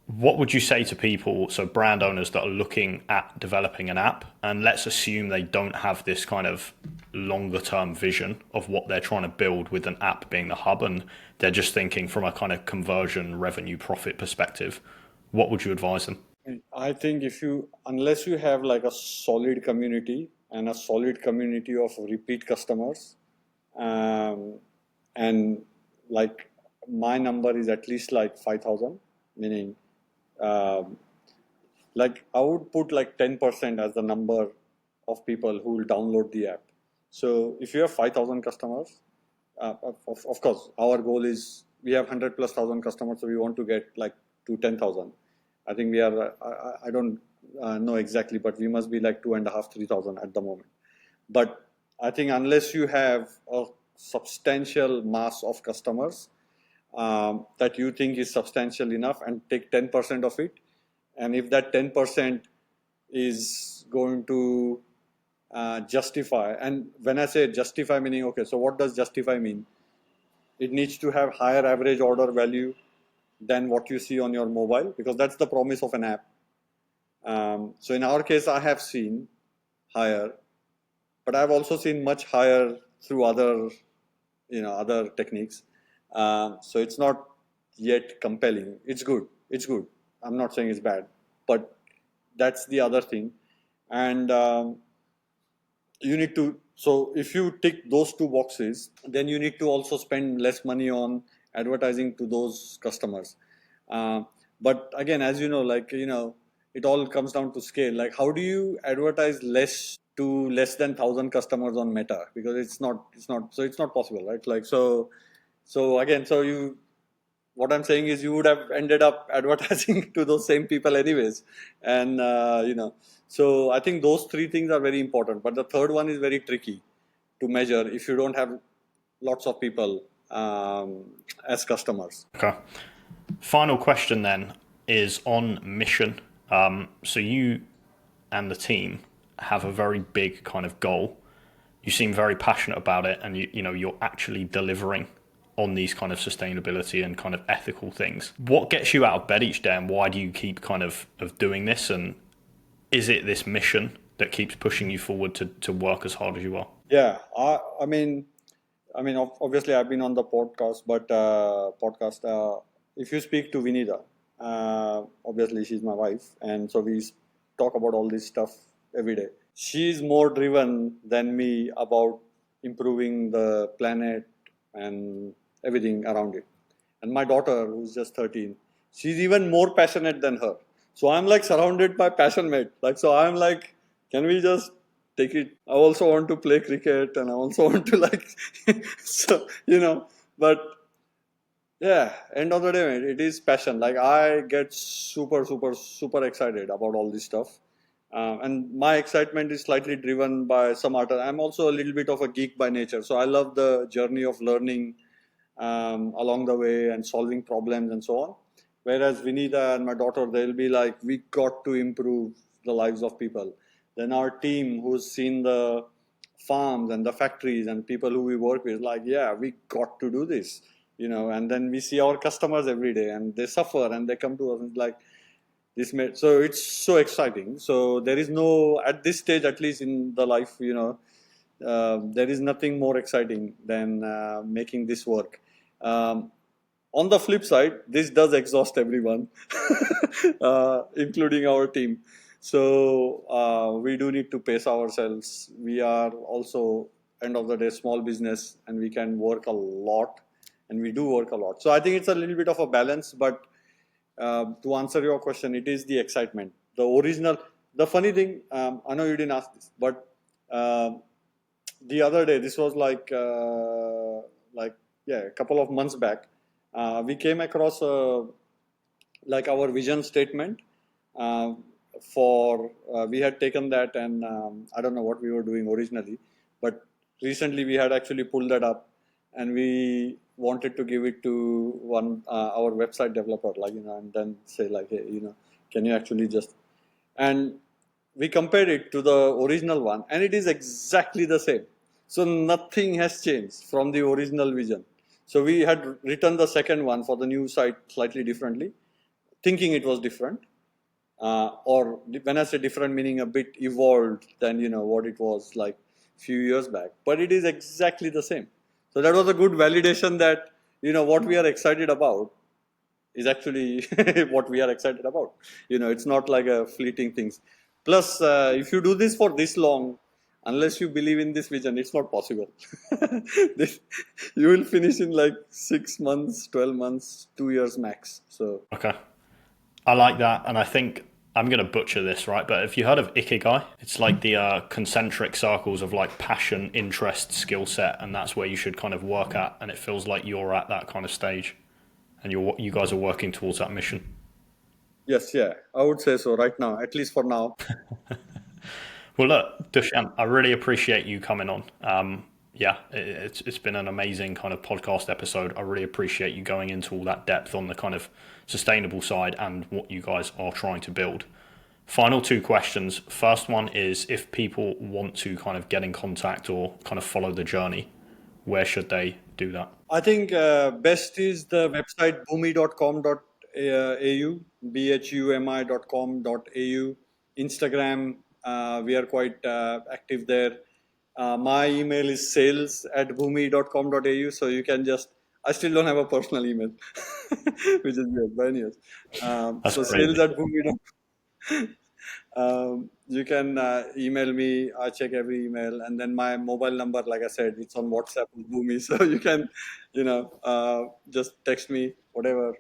B: What would you say to people, so brand owners that are looking at developing an app, and let's assume they don't have this kind of longer term vision of what they're trying to build with an app being the hub, and they're just thinking from a kind of conversion, revenue, profit perspective? What would you advise them?
A: I think unless you have like a solid community and a solid community of repeat customers, um, and like my number is at least like 5,000, meaning um, like I would put like 10% as the number of people who will download the app. So if you have 5,000 customers, of course, our goal is we have 100 plus thousand customers, so we want to get like to 10,000. I think we are, I don't know exactly, but we must be like 2.5, 3,000 at the moment. But I think unless you have a substantial mass of customers that you think is substantial enough, and take 10% of it, and if that 10% is going to justify, and when I say justify, meaning, okay, so what does justify mean? It needs to have higher average order value than what you see on your mobile, because that's the promise of an app. So in our case, I have seen higher, but I've also seen much higher through other techniques. So it's not yet compelling. It's good. It's good. I'm not saying it's bad, but that's the other thing. And you need to. So if you tick those two boxes, then you need to also spend less money on advertising to those customers. Uh, but again, as you know, it all comes down to scale. Like, how do you advertise less to less than 1,000 customers on Meta? Because it's not possible, right? Like, so again, what I'm saying is you would have ended up advertising to those same people anyways, and so I think those three things are very important. But the third one is very tricky to measure if you don't have lots of people as customers.
B: Okay. Final question then is on mission. So you and the team have a very big kind of goal. You seem very passionate about it, and you're actually delivering on these kind of sustainability and kind of ethical things. What gets you out of bed each day, and why do you keep kind of doing this? And is it this mission that keeps pushing you forward to work as hard as you are?
A: Yeah, obviously I've been on the podcast, but if you speak to Vinita, obviously she's my wife, and so we talk about all this stuff every day. She's more driven than me about improving the planet and everything around it. And my daughter, who's just 13, she's even more passionate than her. So I'm like surrounded by passion mate. Like, so I'm like, can we just take it? I also want to play cricket, and I also want to like, so, but yeah, end of the day, mate, it is passion. Like, I get super, super, super excited about all this stuff. And my excitement is slightly driven by some art. I'm also a little bit of a geek by nature. So I love the journey of learning along the way and solving problems and so on. Whereas Vinita and my daughter, they'll be like, we got to improve the lives of people. Then our team, who's seen the farms and the factories and people who we work with, like, yeah, we got to do this, and then we see our customers every day and they suffer and they come to us and like, so it's so exciting. So there is no, at this stage, at least in the life, there is nothing more exciting than making this work. On the flip side, this does exhaust everyone, including our team. So we do need to pace ourselves. We are also, end of the day, small business, and we can work a lot, and we do work a lot. So I think it's a little bit of a balance. But to answer your question, it is the excitement. The funny thing, I know you didn't ask this, but the other day, this was a couple of months back, we came across our vision statement. Uh, we had taken that, and I don't know what we were doing originally, but recently we had actually pulled that up, and we wanted to give it to one our website developer, and then say hey, can you actually just, and we compared it to the original one, and it is exactly the same. So nothing has changed from the original vision. So we had written the second one for the new site slightly differently, thinking it was different, or when I say different, meaning a bit evolved than what it was like few years back. But it is exactly the same. So that was a good validation that what we are excited about is actually what we are excited about. It's not like a fleeting things. Plus, if you do this for this long, unless you believe in this vision, it's not possible. this, you will finish in like 6 months, 12 months, 2 years max. So
B: Okay. I like that, and I think I'm going to butcher this, right? But if you heard of Ikigai, it's like the concentric circles of like passion, interest, skill set, and that's where you should kind of work at. And it feels like you're at that kind of stage, and you guys are working towards that mission.
A: yes, yeah, I would say so right now, at least for now.
B: Well, look, Dushyant, I really appreciate you coming on. Yeah, it's been an amazing kind of podcast episode. I really appreciate you going into all that depth on the kind of sustainable side and what you guys are trying to build. Final two questions. First one is, if people want to kind of get in contact or kind of follow the journey, where should they do that?
A: I think best is the website bhumi.com.au, bhumi.com.au. Instagram, we are quite active there. My email is sales@bhumi.com.au, so you can just, I still don't have a personal email, which is weird, but anyways.
B: That's
A: So
B: crazy.
A: sales@bhumi.com. You can email me. I check every email, and then my mobile number, like I said, it's on WhatsApp with Boomi, so you can, just text me whatever.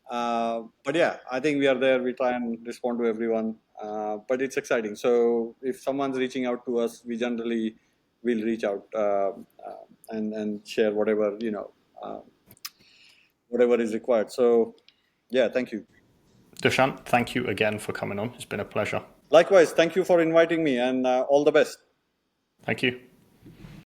A: But yeah, I think we are there. We try and respond to everyone, but it's exciting. So if someone's reaching out to us, we generally will reach out and share whatever whatever is required. So yeah, thank you.
B: Dushyant, thank you again for coming on. It's been a pleasure.
A: Likewise, thank you for inviting me, and all the best.
B: Thank you.